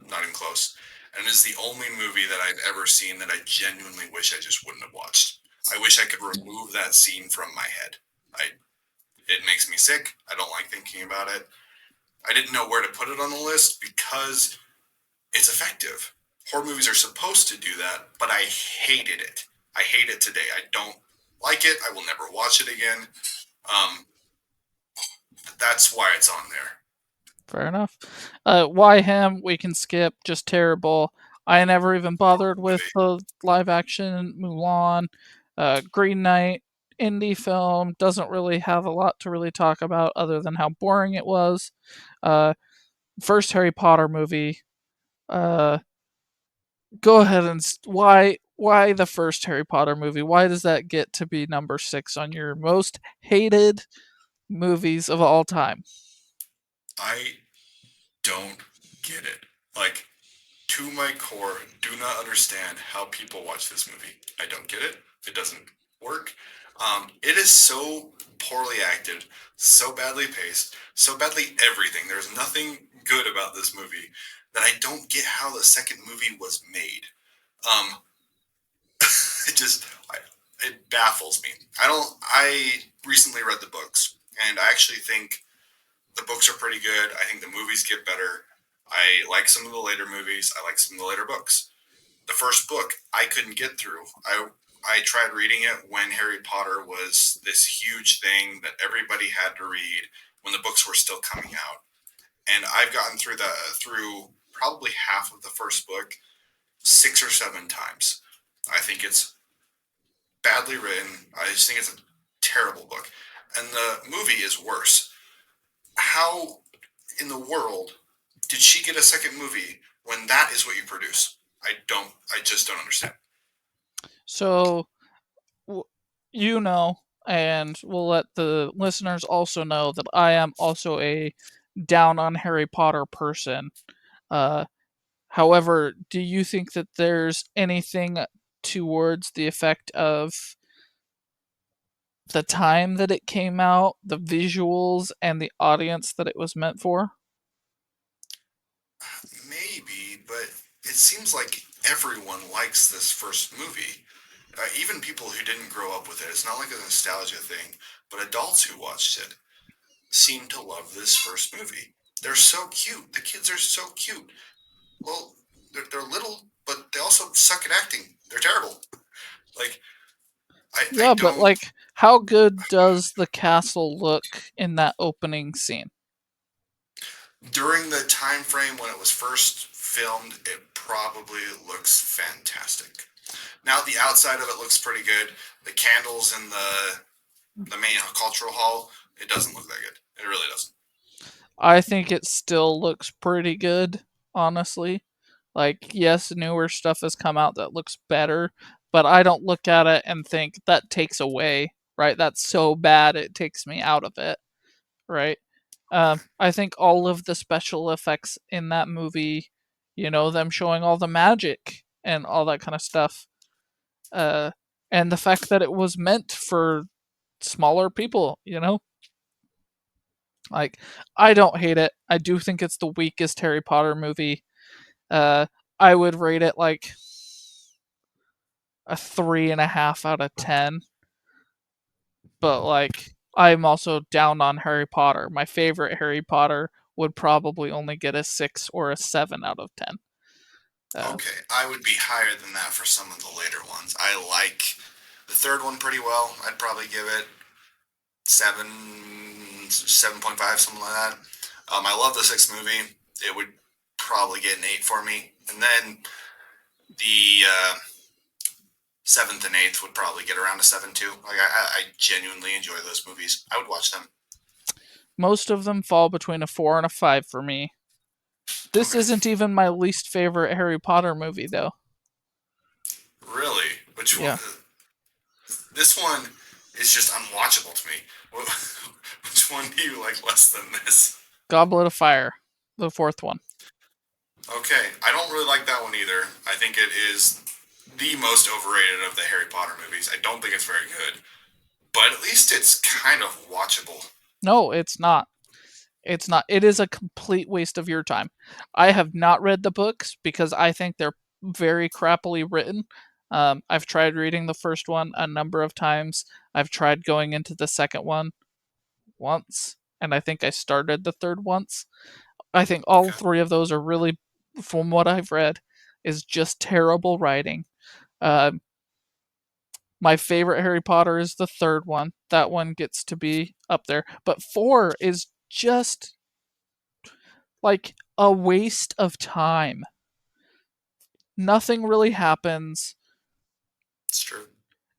not even close. And it's the only movie that I've ever seen that I genuinely wish I just wouldn't have watched. I wish I could remove that scene from my head. It makes me sick. I don't like thinking about it. I didn't know where to put it on the list because it's effective. Horror movies are supposed to do that, but I hated it. I hate it today. I don't like it. I will never watch it again. Um, that's why it's on there. Fair enough. Why him? We can skip. Just terrible. I never even bothered with Movie. the live action Mulan. Green Knight, indie film, doesn't really have a lot to really talk about other than how boring it was. Uh, First Harry Potter movie. Uh, Go ahead and why the first Harry Potter movie? Why does that get to be number 6 on your most hated movies of all time? I don't get it. Like, to my core, do not understand how people watch this movie. I don't get it. It doesn't work. It is so poorly acted, so badly paced, so badly everything. There's nothing good about this movie that I don't get how the second movie was made. Um, it just, it baffles me. I don't. I recently read the books, and I actually think the books are pretty good. I think the movies get better. I like some of the later movies. I like some of the later books. the first book I couldn't get through. I tried reading it when Harry Potter was this huge thing that everybody had to read when the books were still coming out. And I've gotten through probably half of the first book 6 or 7 times. I think it's badly written. I just think it's a terrible book. And the movie is worse. How in the world did she get a second movie when that is what you produce? I just don't understand. So, you know, and we'll let the listeners also know that I am also a down on Harry Potter person. Uh, However, do you think that there's anything towards the effect of the time that it came out, the visuals, and the audience that it was meant for? Maybe, but it seems like everyone likes this first movie. Even people who didn't grow up with it. It's not like a nostalgia thing, but adults who watched it seem to love this first movie. They're so cute. The kids are so cute. Well, they're little, but they also suck at acting. They're terrible. Like, I Yeah, but don't. like, how good does the castle look in that opening scene? During the time frame when it was first filmed, it probably looks fantastic. Now the outside of it looks pretty good. The candles in the main cultural hall, it doesn't look that good. It really doesn't. I think it still looks pretty good, honestly. Like, yes, newer stuff has come out that looks better, but I don't look at it and think that takes away, right? That's so bad it takes me out of it, right? I think all of the special effects in that movie, them showing all the magic and all that kind of stuff, uh, and the fact that it was meant for smaller people, like, I don't hate it. I do think it's the weakest Harry Potter movie. Uh, I would rate it like a 3.5 out of 10. But like, I'm also down on Harry Potter. My favorite Harry Potter would probably only get a 6 or a 7 out of 10. Uh, Okay, I would be higher than that for some of the later ones. I like the third one pretty well. I'd probably give it 7.5, something like that. I love the sixth movie. It would probably get an 8 for me. And then the seventh and eighth would probably get around a 7 too. Like I genuinely enjoy those movies. I would watch them. most of them fall between a 4 and a 5 for me. This Okay, isn't even my least favorite Harry Potter movie, though. really? Which one? Yeah, This one is just unwatchable to me. Which one do you like less than this? Goblet of Fire, the fourth one. Okay, I don't really like that one either. I think it is the most overrated of the Harry Potter movies. I don't think it's very good, but at least it's kind of watchable. No, it's not. It's not. It is a complete waste of your time. I have not read the books because I think they're very crappily written. I've tried reading the first one a number of times. I've tried going into the second one once, and I think I started the third once. I think all Okay, three of those are really, from what I've read, is just terrible writing. Um, my favorite Harry Potter is the third one. That one gets to be up there. But four is just like a waste of time. Nothing really happens. it's true.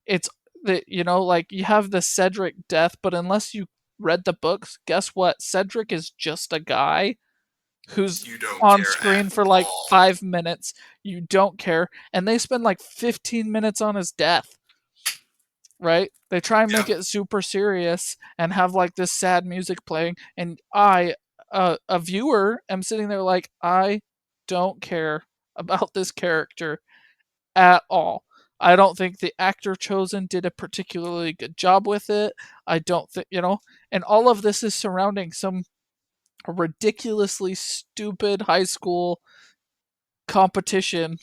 It's like, you have the Cedric death, but unless you read the books, guess what? Cedric is just a guy who's You don't on care screen at for like all. 5 minutes. You don't care. And they spend like 15 minutes on his death, right? They try and Yeah, make it super serious and have like this sad music playing. And a viewer, am sitting there like, I don't care about this character at all. I don't think the actor chosen did a particularly good job with it. I don't think, and all of this is surrounding some ridiculously stupid high school competition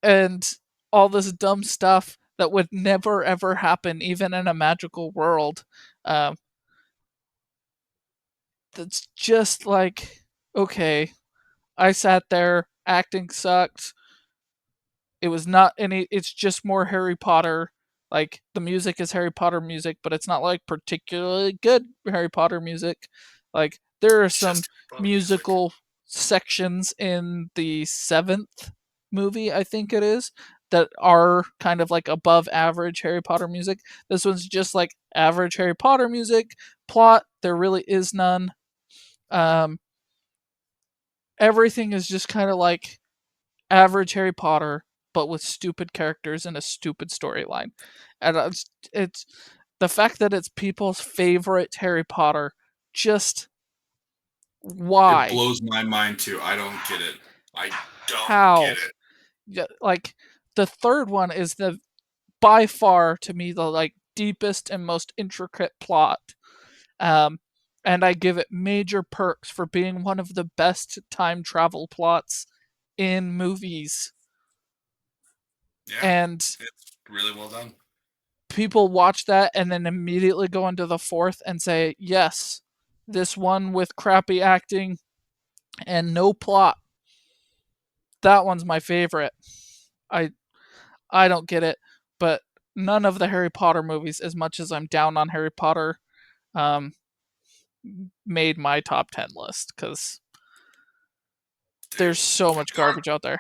and all this dumb stuff that would never ever happen, even in a magical world. Um, that's just like, okay, I sat there acting sucked. It was not any. It's just more Harry Potter. Like the music is Harry Potter music, but it's not like particularly good Harry Potter music. Like there are It's some just fun music. musical sections in the seventh movie, I think it is, that are kind of like above average Harry Potter music. This one's just like average Harry Potter music. Plot, there really is none. Um, Everything is just kind of like average Harry Potter, but with stupid characters and a stupid storyline. And it's the fact that it's people's favorite Harry Potter. Just It why? blows my mind too. I don't get it. I don't get How? it. Yeah, like the third one is the by far to me the like deepest and most intricate plot. Um, and I give it major perks for being one of the best time travel plots in movies. Yeah, And it's really well done. people watch that and then immediately go into the fourth and say, yes, this one with crappy acting and no plot, that one's my favorite. I I don't get it, but none of the Harry Potter movies, as much as I'm down on Harry Potter, um, made my top 10 list because Dude, there's so much part garbage out there.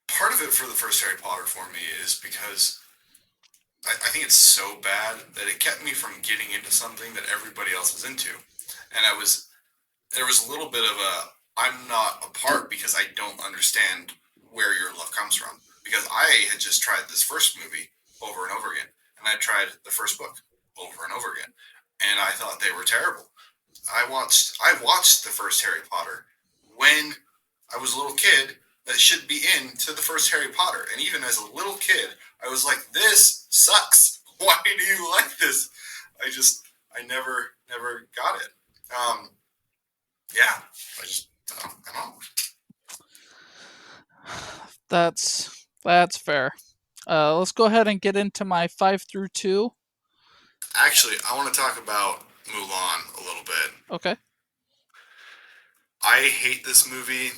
part of it for the first Harry Potter for me is because I think it's so bad that it kept me from getting into something that everybody else was into, and there was a little bit of a I'm not a part because I don't understand where your love comes from because I had just tried this first movie over and over again, and I tried the first book over and over again, and I thought they were terrible. I watched the first Harry Potter when I was a little kid that should be into the first Harry Potter. And even as a little kid, I was like, this sucks. Why do you like this? I never got it. Yeah, I don't know. That's fair. Let's go ahead and get into my 5 through 2. Actually, I want to talk about Mulan a little bit. Okay. I hate this movie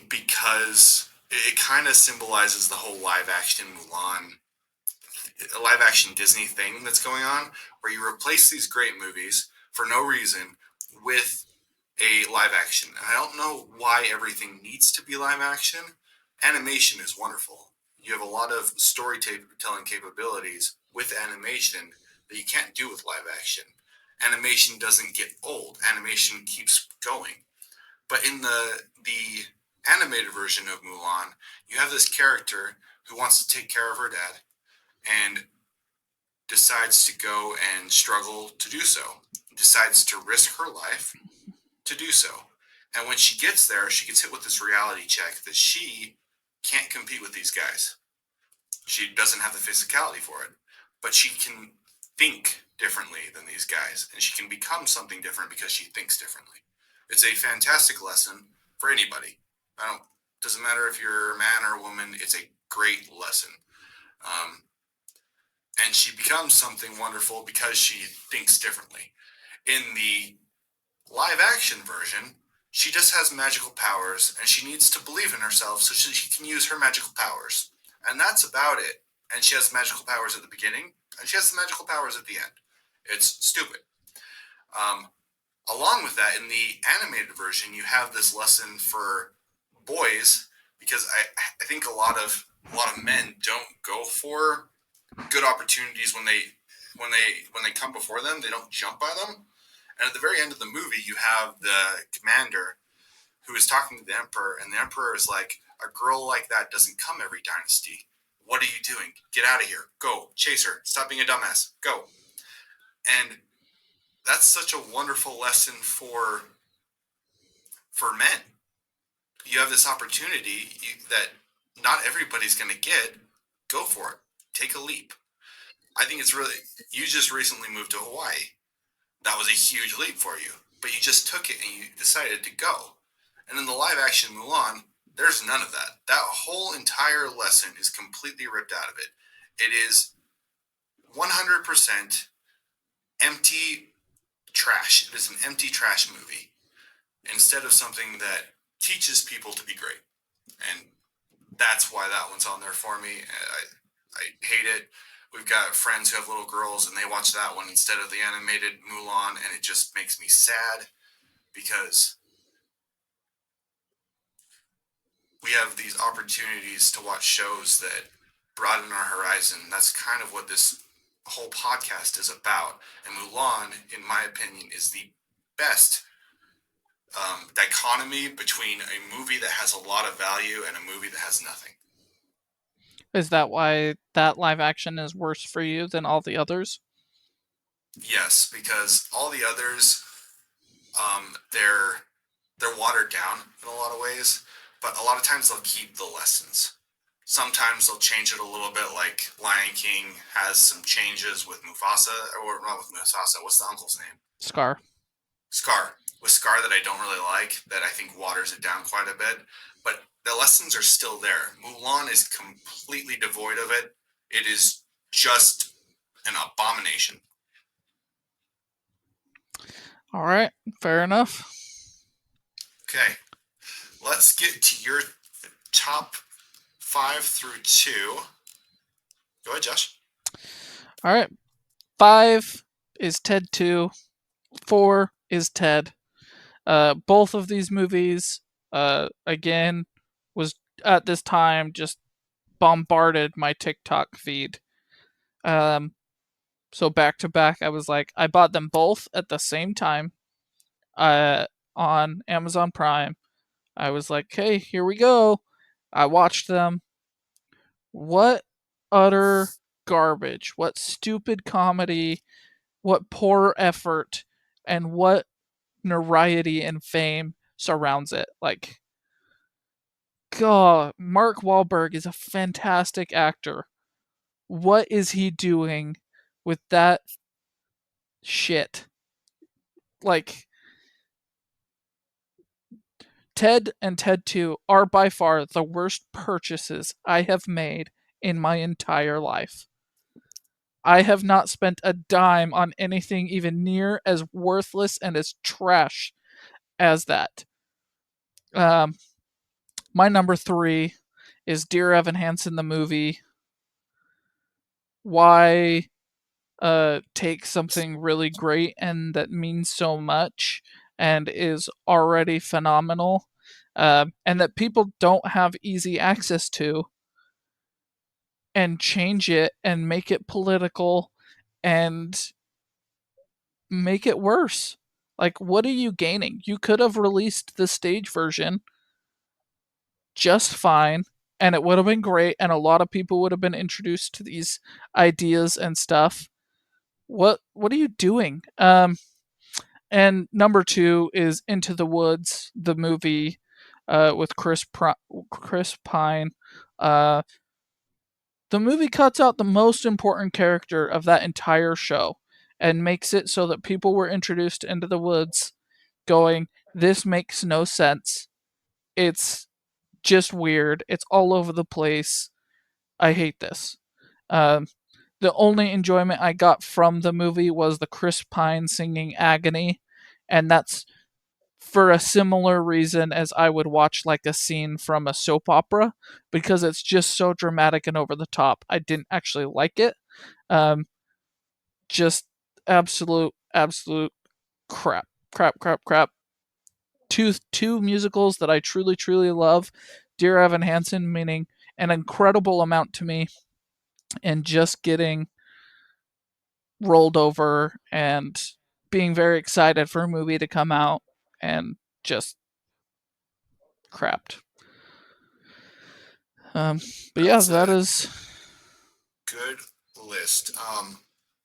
because it kind of symbolizes the whole live action Disney thing that's going on, where you replace these great movies for no reason with a live action. And I don't know why everything needs to be live action. Animation is wonderful. You have a lot of storytelling capabilities with animation that you can't do with live action. Animation doesn't get old. Animation keeps going. But in the animated version of Mulan, you have this character who wants to take care of her dad and decides to go and struggle to do so. Decides to risk her life to do so. And when she gets there, she gets hit with this reality check that she can't compete with these guys. She doesn't have the physicality for it, but she can think differently than these guys, and she can become something different because she thinks differently. It's a fantastic lesson for anybody. I don't. Doesn't matter if you're a man or a woman. It's a great lesson. Um, and she becomes something wonderful because she thinks differently. In the live action version, she just has magical powers and she needs to believe in herself so she can use her magical powers. And that's about it. And she has magical powers at the beginning and she has the magical powers at the end. It's stupid. Um, Along with that, in the animated version, you have this lesson for boys because I think a lot of men don't go for good opportunities when they come before them. They don't jump by them. And at the very end of the movie, you have the commander who is talking to the emperor, and the emperor is like, "A girl like that doesn't come every dynasty. What are you doing? Get out of here! Go chase her! Stop being a dumbass! Go!" And that's such a wonderful lesson for men. You have this opportunity that not everybody's going to get. Go for it. Take a leap. I think it's really. You just recently moved to Hawaii. That was a huge leap for you, but you just took it and you decided to go. And in the live action Mulan, there's none of that. That whole entire lesson is completely ripped out of it. It is 100% empty trash. It is an empty trash movie instead of something that teaches people to be great. and that's why that one's on there for me. I hate it. We've got friends who have little girls, and they watch that one instead of the animated Mulan, and it just makes me sad because we have these opportunities to watch shows that broaden our horizon. That's kind of what this whole podcast is about. And Mulan, in my opinion, is the best dichotomy between a movie that has a lot of value and a movie that has nothing. Is that why that live action is worse for you than all the others? Yes, because all the others, they're watered down in a lot of ways, but a lot of times they'll keep the lessons. Sometimes they'll change it a little bit, like Lion King has some changes with Mufasa, or not with Mufasa. What's the uncle's name? Scar. Scar. With Scar, that I don't really like, that I think waters it down quite a bit. But the lessons are still there. Mulan is completely devoid of it. It is just an abomination. All right, fair enough. Okay, let's get to your top 5 through 2. Go ahead, Josh. All right, 5 is Ted 2, 4 is Ted. Both of these movies, again, was at this time just bombarded my TikTok feed. Um, so back to back, I was like, I bought them both at the same time, on Amazon Prime. I was like, hey, here we go. I watched them. What utter garbage. What stupid comedy. What poor effort. And what notoriety and fame surrounds it. Like, God, Mark Wahlberg is a fantastic actor. What is he doing with that shit? Like, Ted and Ted 2 are by far the worst purchases I have made in my entire life. I have not spent a dime on anything even near as worthless and as trash as that. Um, my number 3 is Dear Evan Hansen the movie. Why take something really great and that means so much and is already phenomenal, and that people don't have easy access to, and change it and make it political and make it worse. Like, what are you gaining? You could have released the stage version just fine, and it would have been great, and a lot of people would have been introduced to these ideas and stuff. What are you doing? And number 2 is Into the Woods, the movie, with Chris Pine. Uh, the movie cuts out the most important character of that entire show and makes it so that people were introduced into the woods going, this makes no sense. It's just weird. It's all over the place. I hate this. Um, the only enjoyment I got from the movie was the Chris Pine singing Agony, and that's for a similar reason as I would watch like a scene from a soap opera, because it's just so dramatic and over the top. I didn't actually like it. Um, just absolute crap. Two musicals that I truly love. Dear Evan Hansen meaning an incredible amount to me, and just getting rolled over and being very excited for a movie to come out and just crapped. Um, but yeah, That's that a is. good list.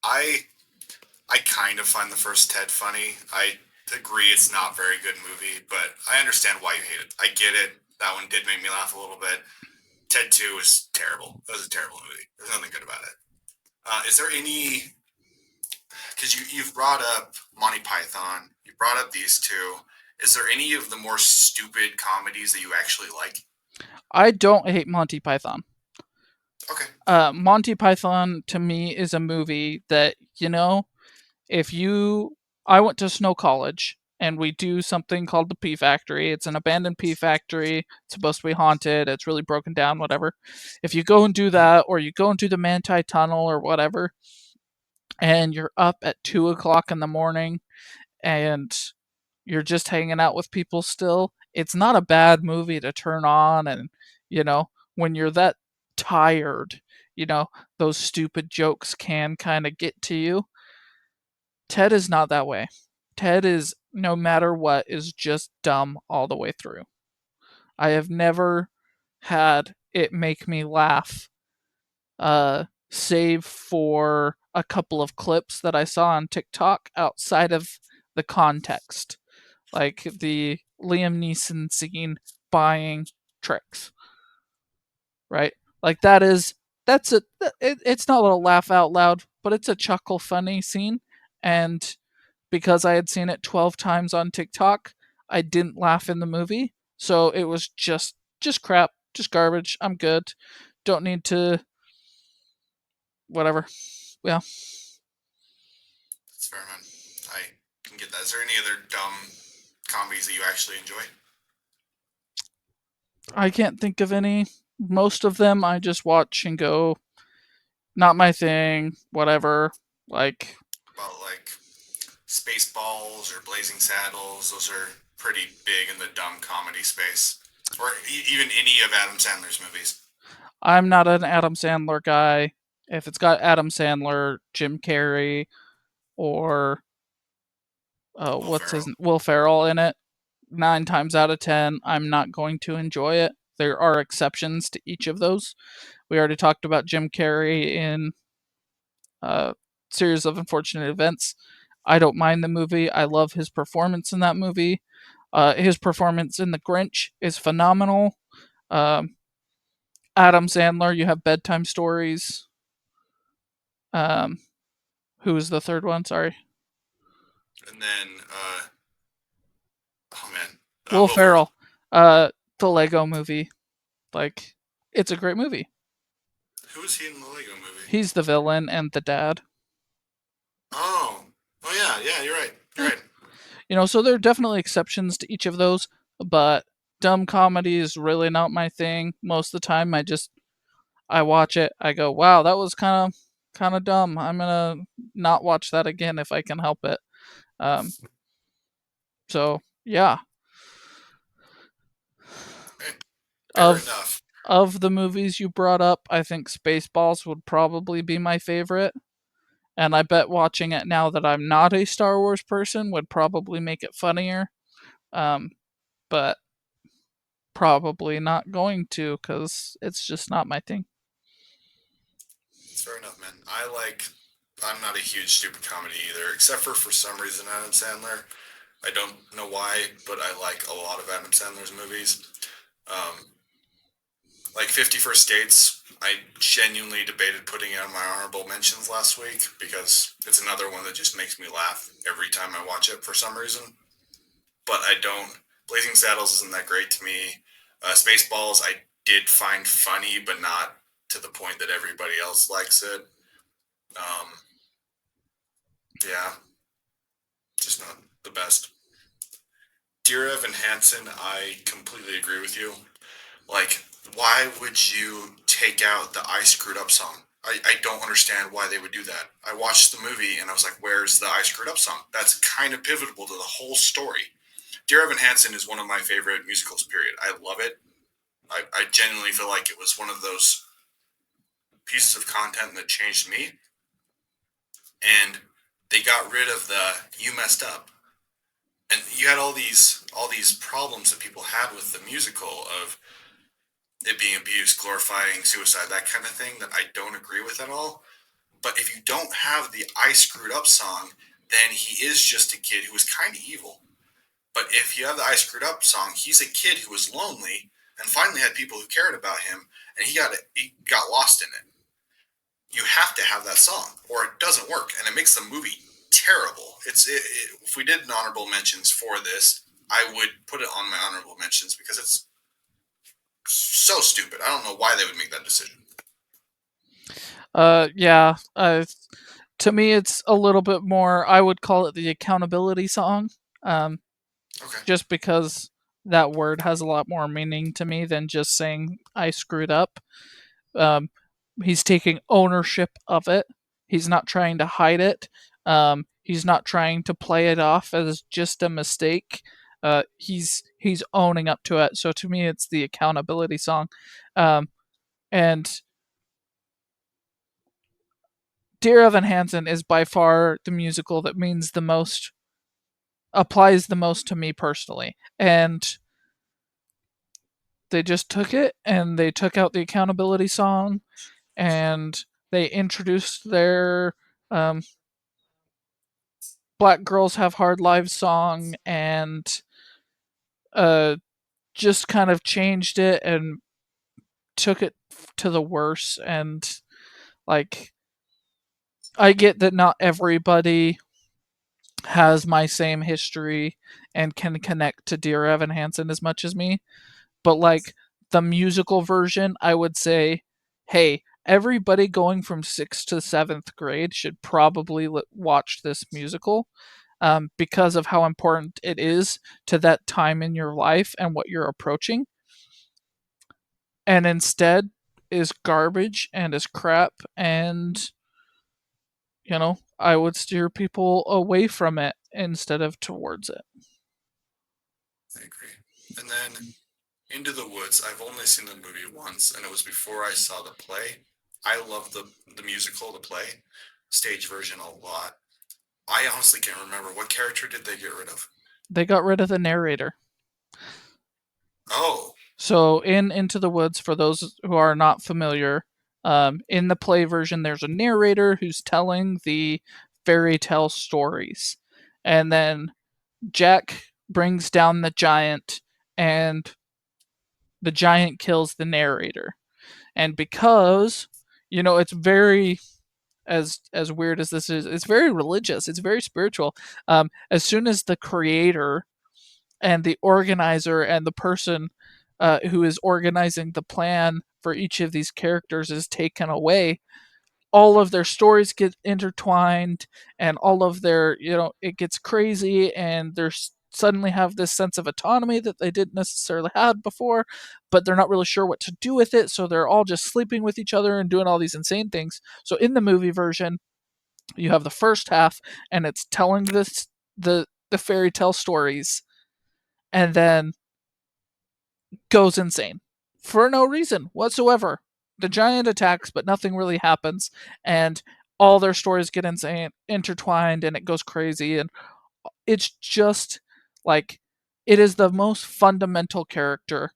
I kind of find the first Ted funny. I agree it's not a very good movie, but I understand why you hate it. I get it. That one did make me laugh a little bit. Ted 2 was terrible. It was a terrible movie. There's nothing good about it. Is there any? Because you've brought up Monty Python, you brought up these two. Is there any of the more stupid comedies that you actually like? I don't hate Monty Python. Okay. Monty Python to me is a movie that, if you. I went to Snow College, and we do something called the P Factory. It's an abandoned P Factory. It's supposed to be haunted. It's really broken down, whatever. If you go and do Mhm. that, or you go into the Manti Tunnel or whatever, and you're up at 2 o'clock in the morning and you're just hanging out with people still, it's not a bad movie to turn on. And, when you're that tired, those stupid jokes can kind of get to you. Ted is not that way. Ted is, no matter what, is just dumb all the way through. I have never had it make me laugh, save for a couple of clips that I saw on TikTok outside of the context, like the Liam Neeson scene buying tricks, right? Like that's it's not a laugh out loud, but it's a chuckle funny scene. And because I had seen it 12 times on TikTok, I didn't laugh in the movie. So it was just crap, just garbage. I'm good. Don't need to whatever. Yeah. That's fair, man. I can get that. Is there any other dumb comedies that you actually enjoy? I can't think of any. Most of them I just watch and go, not my thing, whatever. Like, About like Spaceballs or Blazing Saddles? Those are pretty big in the dumb comedy space. Or even any of Adam Sandler's movies. I'm not an Adam Sandler guy. If it's got Adam Sandler, Jim Carrey, or Will what's his Ferrell. Will Ferrell in it, 9 times out of 10, I'm not going to enjoy it. There are exceptions to each of those. We already talked about Jim Carrey in uh, Series of Unfortunate Events. I don't mind the movie. I love his performance in that movie. His performance in The Grinch is phenomenal. Um, Adam Sandler, you have Bedtime Stories. Um, who was the third one? Sorry. And then, oh man, Will Will Ferrell. Ferrell. The Lego movie. Like, it's a great movie. Who was he in the Lego movie? He's the villain and the dad. Oh, oh yeah, yeah. You're right. You're Yeah. right. So there are definitely exceptions to each of those, but dumb comedy is really not my thing. Most of the time, I watch it, I go, wow, that was kind of dumb. I'm gonna not watch that again if I can help it. Um, so yeah, Hey, fair of enough. of the movies you brought up, I think Spaceballs would probably be my favorite. And I bet watching it now that I'm not a Star Wars person would probably make it funnier. Um, but probably not going to because it's just not my thing. It's fair enough, man. I'm not a huge stupid comedy either, except for some reason Adam Sandler. I don't know why, but I like a lot of Adam Sandler's movies. Um, like 51st Dates, I genuinely debated putting it on my honorable mentions last week because it's another one that just makes me laugh every time I watch it for some reason. But I don't. Blazing Saddles isn't that great to me. Spaceballs, I did find funny, but not to the point that everybody else likes it. Um, yeah, just not the best. Dear Evan Hansen, I completely agree with you. Like, why would you take out the I Screwed Up song? I don't understand why they would do that. I watched the movie and I was like, where's the I Screwed Up song? That's kind of pivotal to the whole story. Dear Evan Hansen is one of my favorite musicals, period. I love it. I genuinely feel like it was one of those pieces of content that changed me. And they got rid of the you messed up. And you had all these problems that people had with the musical of it being abuse, glorifying suicide, that kind of thing that I don't agree with at all. But if you don't have the I Screwed Up song, then he is just a kid who was kind of evil. But if you have the I Screwed Up song, he's a kid who was lonely and finally had people who cared about him, and he got lost in it. You have to have that song, or it doesn't work, and it makes the movie terrible. If we did an honorable mentions for this, I would put it on my honorable mentions because it's so stupid. I don't know why they would make that decision. Yeah. To me, it's a little bit more. I would call it the accountability song. Okay. just because that word has a lot more meaning to me than just saying I screwed up. Um, he's taking ownership of it. He's not trying to hide it. He's not trying to play it off as just a mistake. He's owning up to it. So to me, it's the accountability song. Um, and Dear Evan Hansen is by far the musical that means the most, applies the most to me personally. And they just took it and they took out the accountability song and they introduced their um, Black Girls Have Hard Lives song and uh, just kind of changed it and took it to the worse. And like, I get that not everybody has my same history and can connect to Dear Evan Hansen as much as me, but like the musical version, I would say, hey, everybody going from 6th to 7th grade should probably watch this musical, because of how important it is to that time in your life and what you're approaching. And instead is garbage and is crap. And, I would steer people away from it instead of towards it. I agree. And then Into the Woods, I've only seen the movie once, and it was before I saw the play. I love the musical, the play, stage version a lot. I honestly can't remember what character did they get rid of. They got rid of the narrator. Oh, So in Into the Woods, for those who are not familiar, in the play version, there's a narrator who's telling the fairy tale stories, and then Jack brings down the giant, and the giant kills the narrator. And because it's very, as weird as this is, it's very religious. It's very spiritual. As soon as the creator and the organizer and the person who is organizing the plan for each of these characters is taken away, all of their stories get intertwined, and all of their, it gets crazy, and they suddenly have this sense of autonomy that they didn't necessarily had before, but they're not really sure what to do with it, so they're all just sleeping with each other and doing all these insane things. So in the movie version, you have the first half, and it's telling the fairy tale stories, and then goes insane for no reason whatsoever. The giant attacks, but nothing really happens, and all their stories get insane, intertwined, and it goes crazy. And it's just like, it is the most fundamental character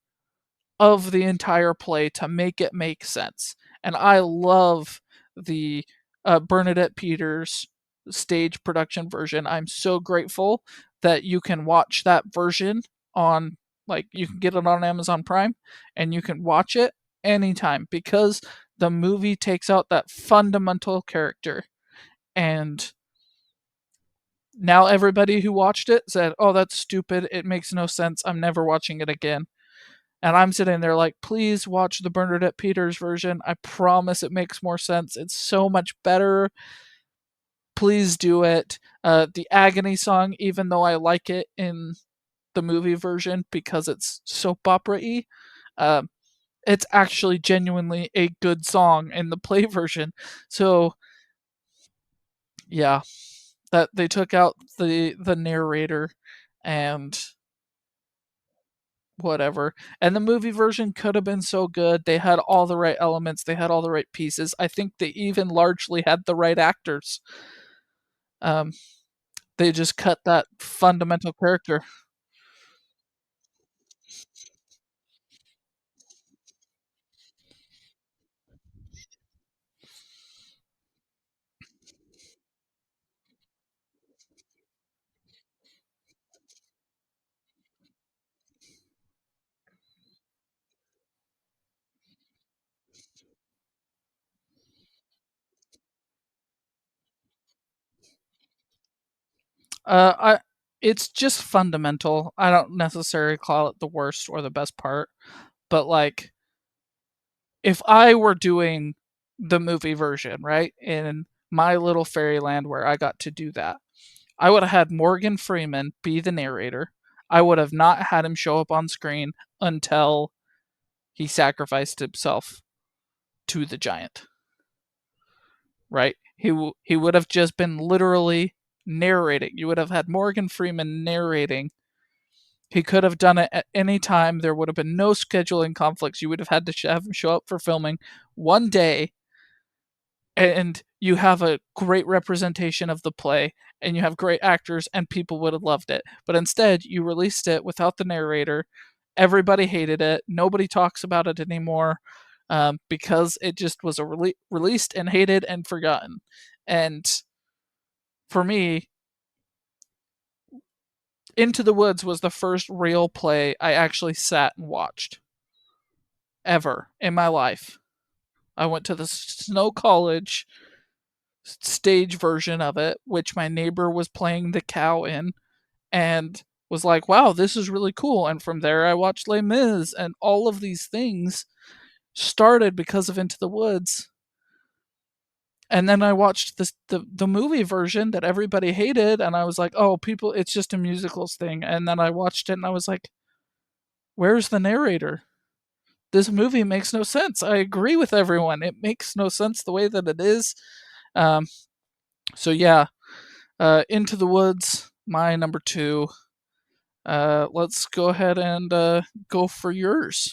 of the entire play to make it make sense. And I love the Bernadette Peters stage production version. I'm so grateful that you can watch that version on, like, you can get it on Amazon Prime and you can watch it anytime, because the movie takes out that fundamental character. And now everybody who watched it said, "Oh, that's stupid. It makes no sense. I'm never watching it again." And I'm sitting there like, please watch the Bernadette Peters version. I promise it makes more sense. It's so much better. Please do it. The Agony song, even though I like it in the movie version because it's soap opera y, uh, it's actually genuinely a good song in the play version. So, yeah, that they took out the narrator and whatever. And the movie version could have been so good. They had all the right elements, they had all the right pieces. I think they even largely had the right actors. Um, they just cut that fundamental character. I It's just fundamental. I don't necessarily call it the worst or the best part, but like, if I were doing the movie version, right, in my little fairyland where I got to do that, I would have had Morgan Freeman be the narrator. I would have not had him show up on screen until he sacrificed himself to the giant. Right? He would have just been literally narrating. You would have had Morgan Freeman narrating. He could have done it at any time. There would have been no scheduling conflicts. You would have had to have him show up for filming one day, and you have a great representation of the play, and you have great actors, and people would have loved it. But instead, you released it without the narrator. Everybody hated it. Nobody talks about it anymore, because it just was released and hated and forgotten. And for me, Into the Woods was the first real play I actually sat and watched ever in my life. I went to the Snow College stage version of it, which my neighbor was playing the cow in, and was like, wow, this is really cool. And from there, I watched Les Mis, and all of these things started because of Into the Woods. And then I watched the movie version that everybody hated, and I was like, oh, people, it's just a musicals thing. And then I watched it, and I was like, where's the narrator? This movie makes no sense. I agree with everyone. It makes no sense the way that it is. Um, so yeah, Into the Woods, my number two. Let's go ahead and go for yours.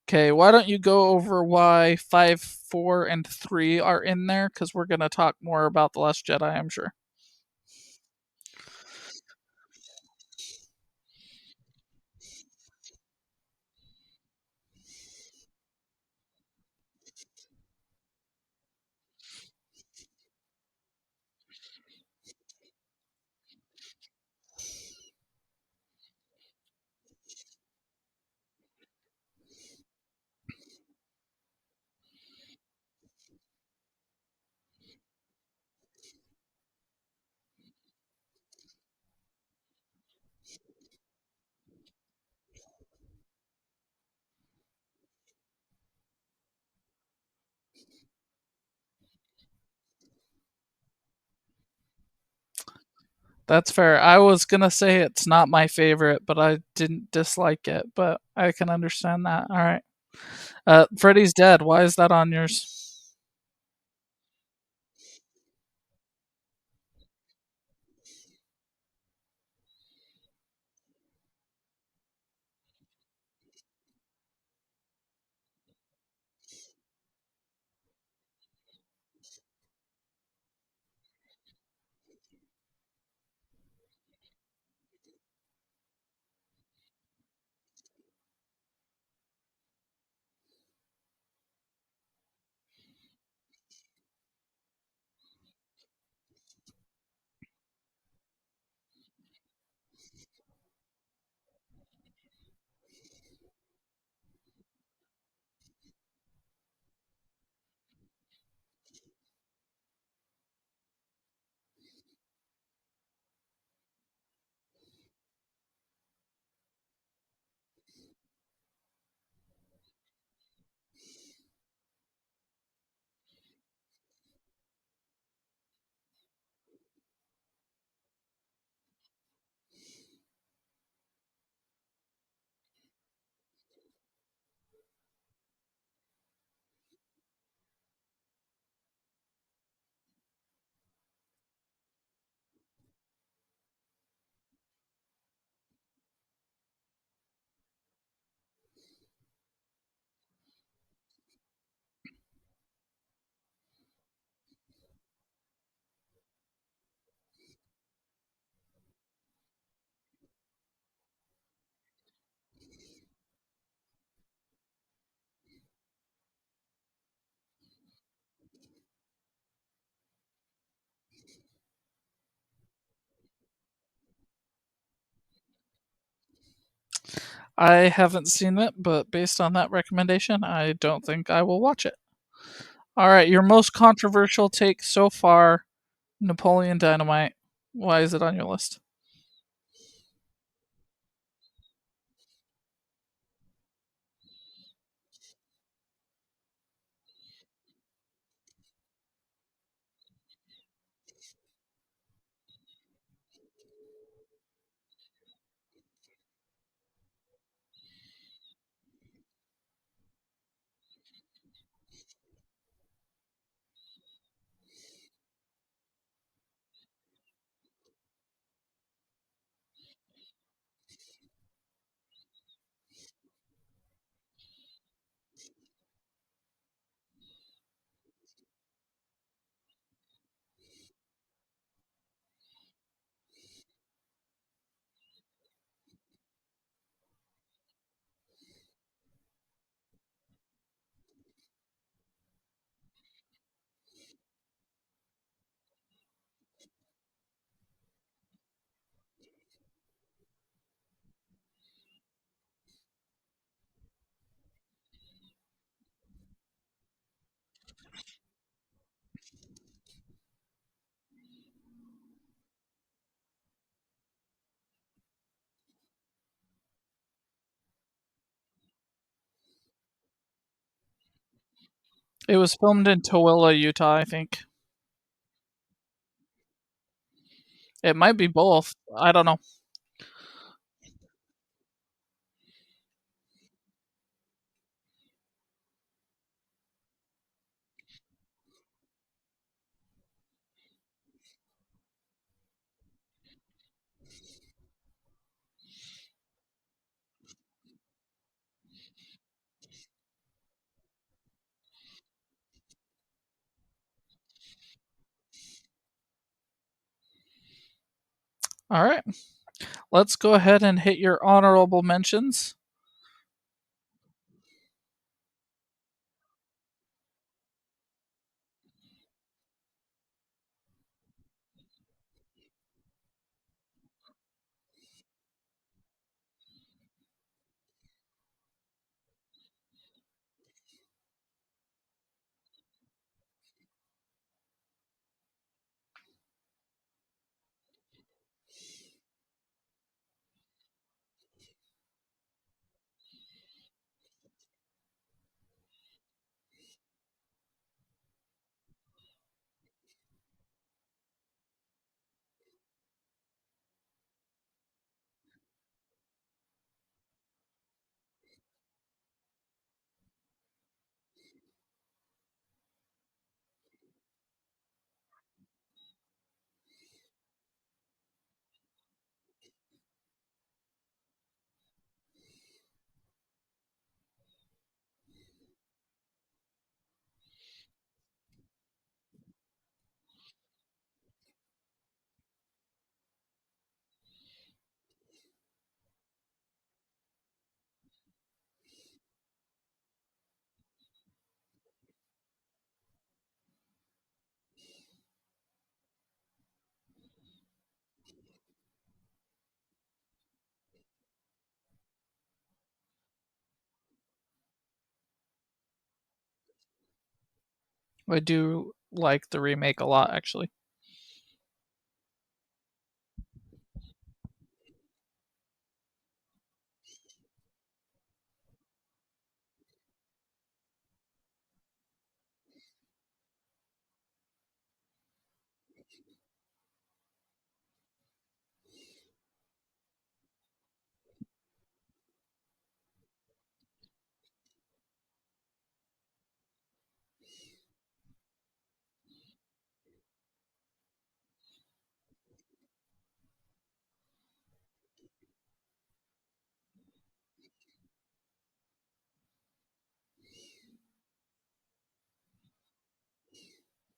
Okay, why don't you go over why 5, 4, and 3 are in there? Because we're going to talk more about The Last Jedi, I'm sure. That's fair. I was going to say it's not my favorite, but I didn't dislike it, but I can understand that. All right. Freddy's Dead, why is that on yours? I haven't seen it, but based on that recommendation, I don't think I will watch it. All right, your most controversial take so far, Napoleon Dynamite. Why is it on your list? It was filmed in Tooele, Utah, I think. It might be both. I don't know. All right. Let's go ahead and hit your honorable mentions. I do like the remake a lot, actually.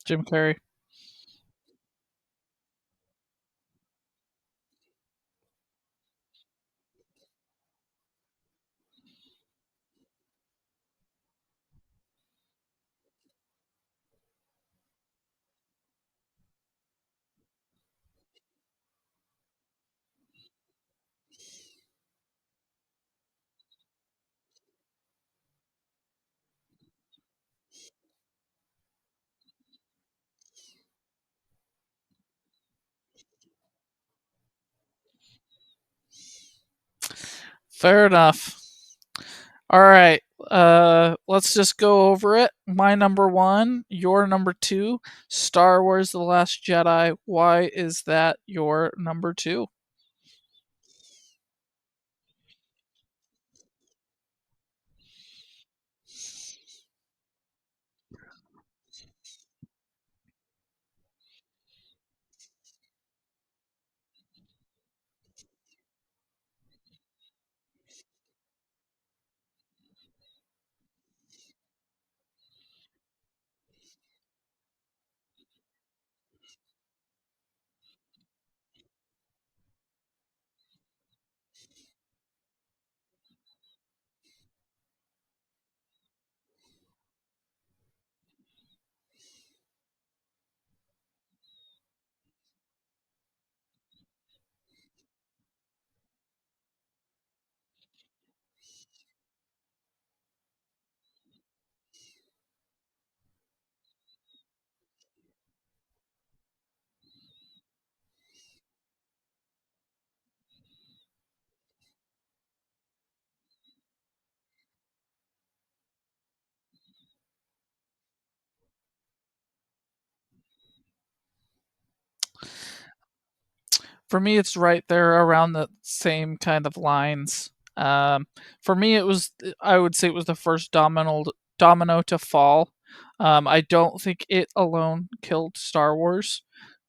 Jim Carrey. Fair enough. All right. Let's just go over it. My number one, your number two, Star Wars The Last Jedi. Why is that your number two? For me, it's right there around the same kind of lines. For me, it was I would say it was the first domino to fall. I don't think it alone killed Star Wars,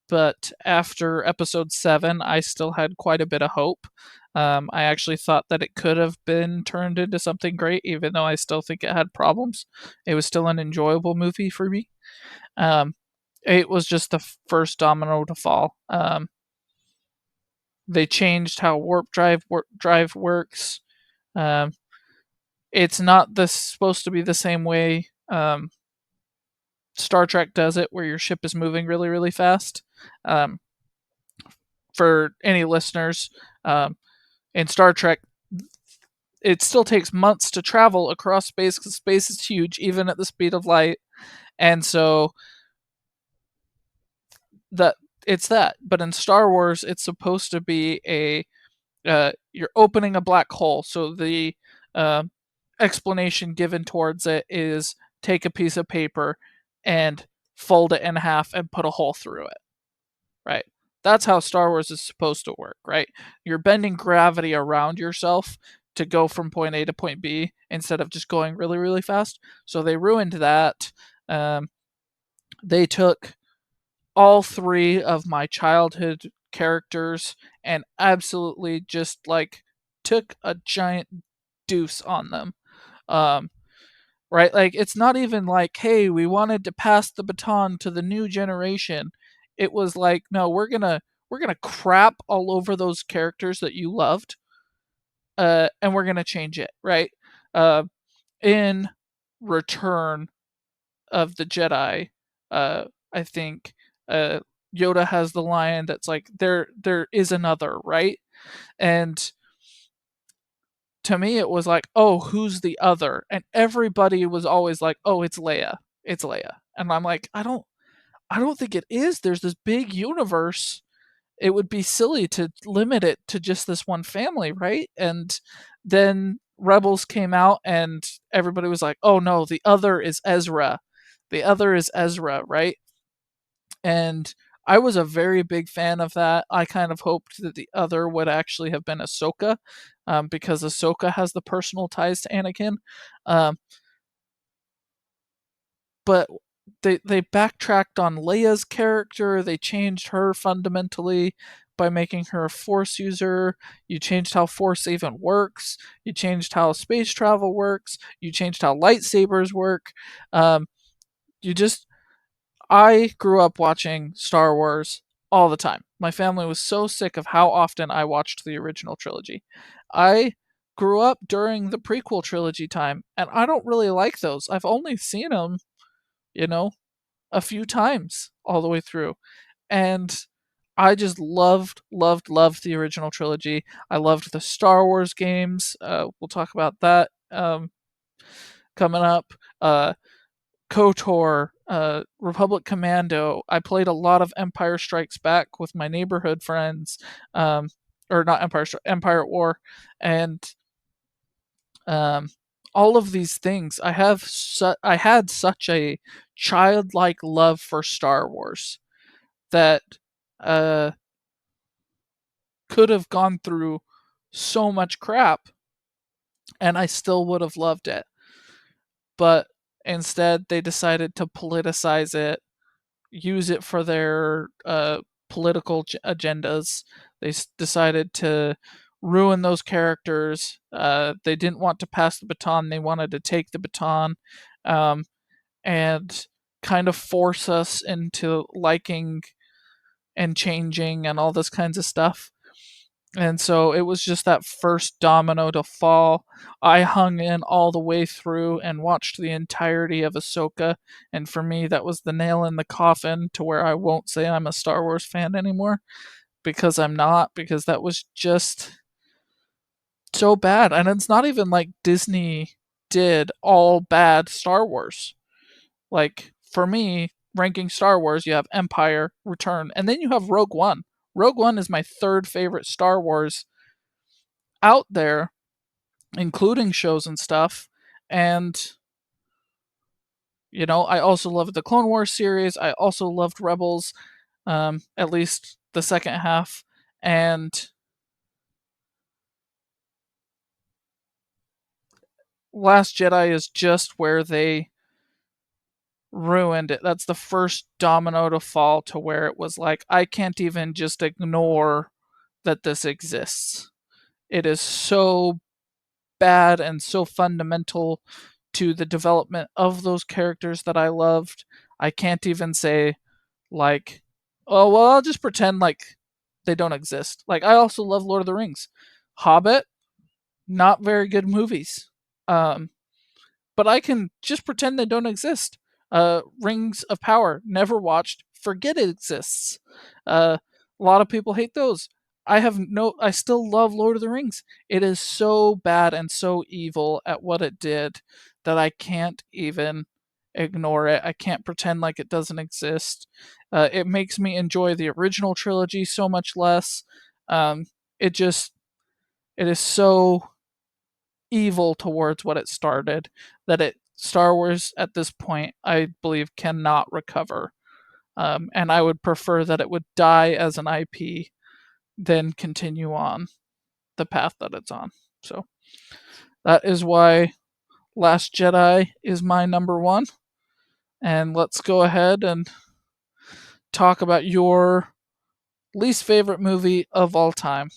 but after Episode 7, I still had quite a bit of hope. I actually thought that it could have been turned into something great, even though I still think it had problems. It was still an enjoyable movie for me. Um, it was just the first domino to fall. They changed how warp drive works. Um, it's not this supposed to be the same way Star Trek does it, where your ship is moving really, really fast. Um, for any listeners, in Star Trek, it still takes months to travel across space because space is huge, even at the speed of light. And so that it's that. But in Star Wars, it's supposed to be a you're opening a black hole. So the uh, explanation given towards it is take a piece of paper and fold it in half and put a hole through it. Right. That's how Star Wars is supposed to work, right? You're bending gravity around yourself to go from point A to point B instead of just going really, really fast. So they ruined that. Um, they took all three of my childhood characters and absolutely just like took a giant deuce on them. Um, right? Like it's not even like, hey, we wanted to pass the baton to the new generation. It was like, no, we're gonna crap all over those characters that you loved, and we're gonna change it, right? Uh, in Return of the Jedi, uh, I think uh, Yoda has the line that's like, there is another, right? And to me it was like, oh, who's the other? And everybody was always like, oh, it's Leia. It's Leia. And I'm like, I don't think it is. There's this big universe. It would be silly to limit it to just this one family, right? And then Rebels came out and everybody was like, oh no, the other is Ezra. The other is Ezra, right? And I was a very big fan of that. I kind of hoped that the other would actually have been Ahsoka, because Ahsoka has the personal ties to Anakin. Um, but they backtracked on Leia's character. They changed her fundamentally by making her a Force user. You changed how Force even works. You changed how space travel works. You changed how lightsabers work. Um, you just I grew up watching Star Wars all the time. My family was so sick of how often I watched the original trilogy. I grew up during the prequel trilogy time, and I don't really like those. I've only seen them, you know, a few times all the way through. And I just loved, loved, loved the original trilogy. I loved the Star Wars games. We'll talk about that coming up. KOTOR, Republic Commando. I played a lot of Empire Strikes Back with my neighborhood friends, um, or not Empire at War, and um, all of these things. I had such a childlike love for Star Wars that uh, could have gone through so much crap, and I still would have loved it. But instead, they decided to politicize it, use it for their political agendas. They decided to ruin those characters. They didn't want to pass the baton, they wanted to take the baton, um, and kind of force us into liking and changing and all this kinds of stuff. And so it was just that first domino to fall. I hung in all the way through and watched the entirety of Ahsoka, and for me, that was the nail in the coffin to where I won't say I'm a Star Wars fan anymore, because I'm not, because that was just so bad. And it's not even like Disney did all bad Star Wars. Like, for me, ranking Star Wars, you have Empire, Return, and then you have Rogue One. Rogue One is my third favorite Star Wars out there, including shows and stuff. And, I also loved the Clone Wars series. I also loved Rebels, at least the second half. And Last Jedi is just where they ruined it. That's the first domino to fall to where it was like, I can't even just ignore that this exists. It is so bad and so fundamental to the development of those characters that I loved. I can't even say, like, oh, well, I'll just pretend like they don't exist. Like, I also love Lord of the Rings. Hobbit, not very good movies. Um, but I can just pretend they don't exist. Rings of Power, never watched, forget it exists. A lot of people hate those. I still love Lord of the Rings. It is so bad and so evil at what it did that I can't even ignore it. I can't pretend like it doesn't exist. It makes me enjoy the original trilogy so much less. Um, it just, it is so evil towards what it started that it Star Wars at this point I believe cannot recover. And I would prefer that it would die as an IP than continue on the path that it's on. So that is why Last Jedi is my number one. And let's go ahead and talk about your least favorite movie of all time.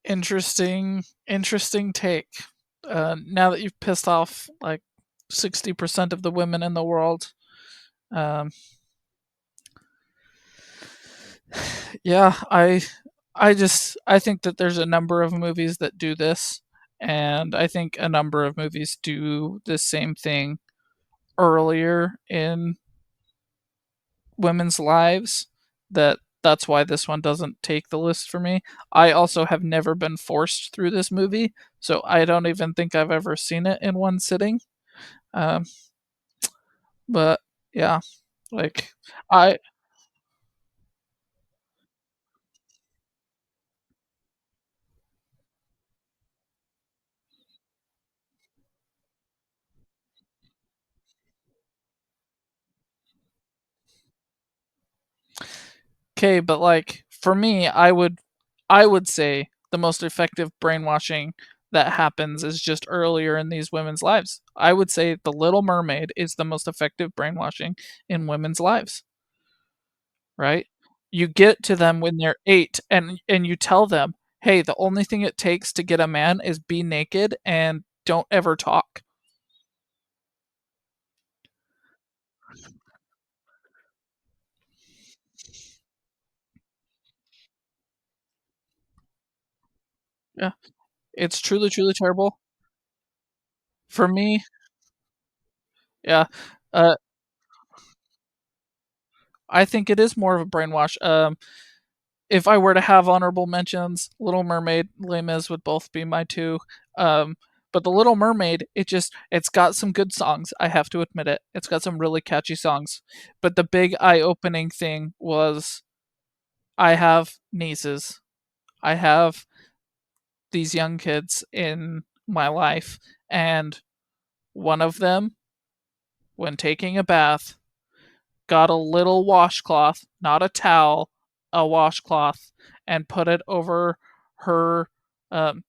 Interesting take. Now that you've pissed off like 60% of the women in the world. Um, yeah, I think that there's a number of movies that do this, and I think a number of movies do the same thing earlier in women's lives. That's why this one doesn't take the list for me. I also have never been forced through this movie, so I don't even think I've ever seen it in one sitting. Um, but yeah, like I okay, but like for me, I would say the most effective brainwashing that happens is just earlier in these women's lives. I would say The Little Mermaid is the most effective brainwashing in women's lives, right? You get to them when they're 8 and you tell them, "Hey, the only thing it takes to get a man is be naked and don't ever talk." Yeah, it's truly, truly terrible. For me, yeah, uh, I think it is more of a brainwash. If I were to have honorable mentions, Little Mermaid, Les Mis would both be my 2. Um, but The Little Mermaid, it's got some good songs, I have to admit it. It's got some really catchy songs. But the big eye-opening thing was I have nieces. I have these young kids in my life, and one of them, when taking a bath, got a little washcloth, not a towel, a washcloth, and put it over her um,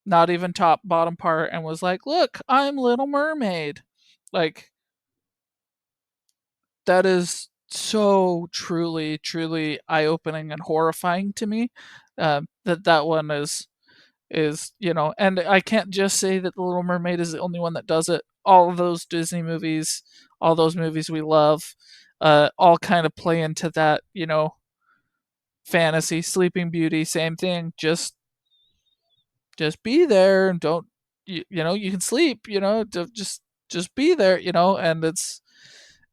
not even top bottom part and was like, "Look, I'm Little Mermaid." Like that is so truly, truly eye-opening and horrifying to me. That one and I can't just say that The Little Mermaid is the only one that does it. All of those Disney movies, all those movies we love, all kind of play into that, fantasy. Sleeping Beauty, same thing. Just be there and don't you can sleep, just be there, and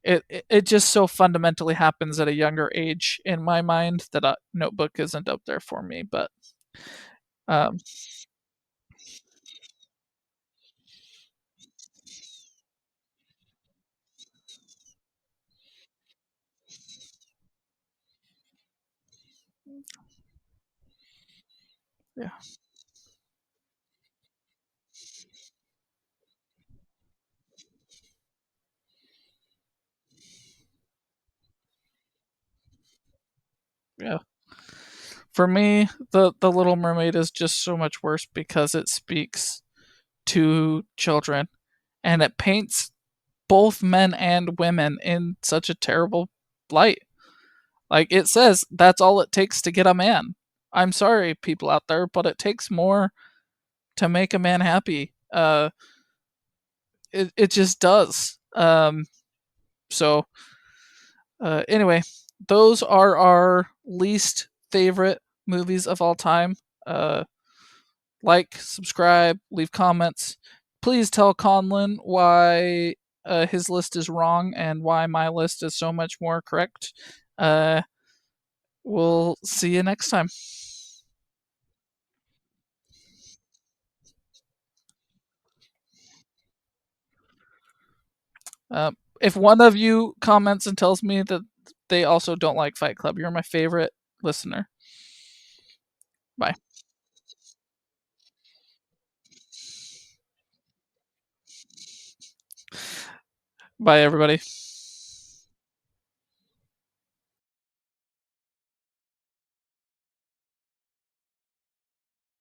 it just so fundamentally happens at a younger age in my mind that a Notebook isn't up there for me, but um yeah, yeah. For me, the Little Mermaid is just so much worse because it speaks to children and it paints both men and women in such a terrible light. Like it says that's all it takes to get a man. I'm sorry, people out there, but it takes more to make a man happy. It just does. So anyway, those are our least favorite movies of all time. Uh, like, subscribe, leave comments. Please tell Conlon why his list is wrong and why my list is so much more correct. Uh, we'll see you next time. If one of you comments and tells me that they also don't like Fight Club, you're my favorite listener. Bye. Bye, everybody.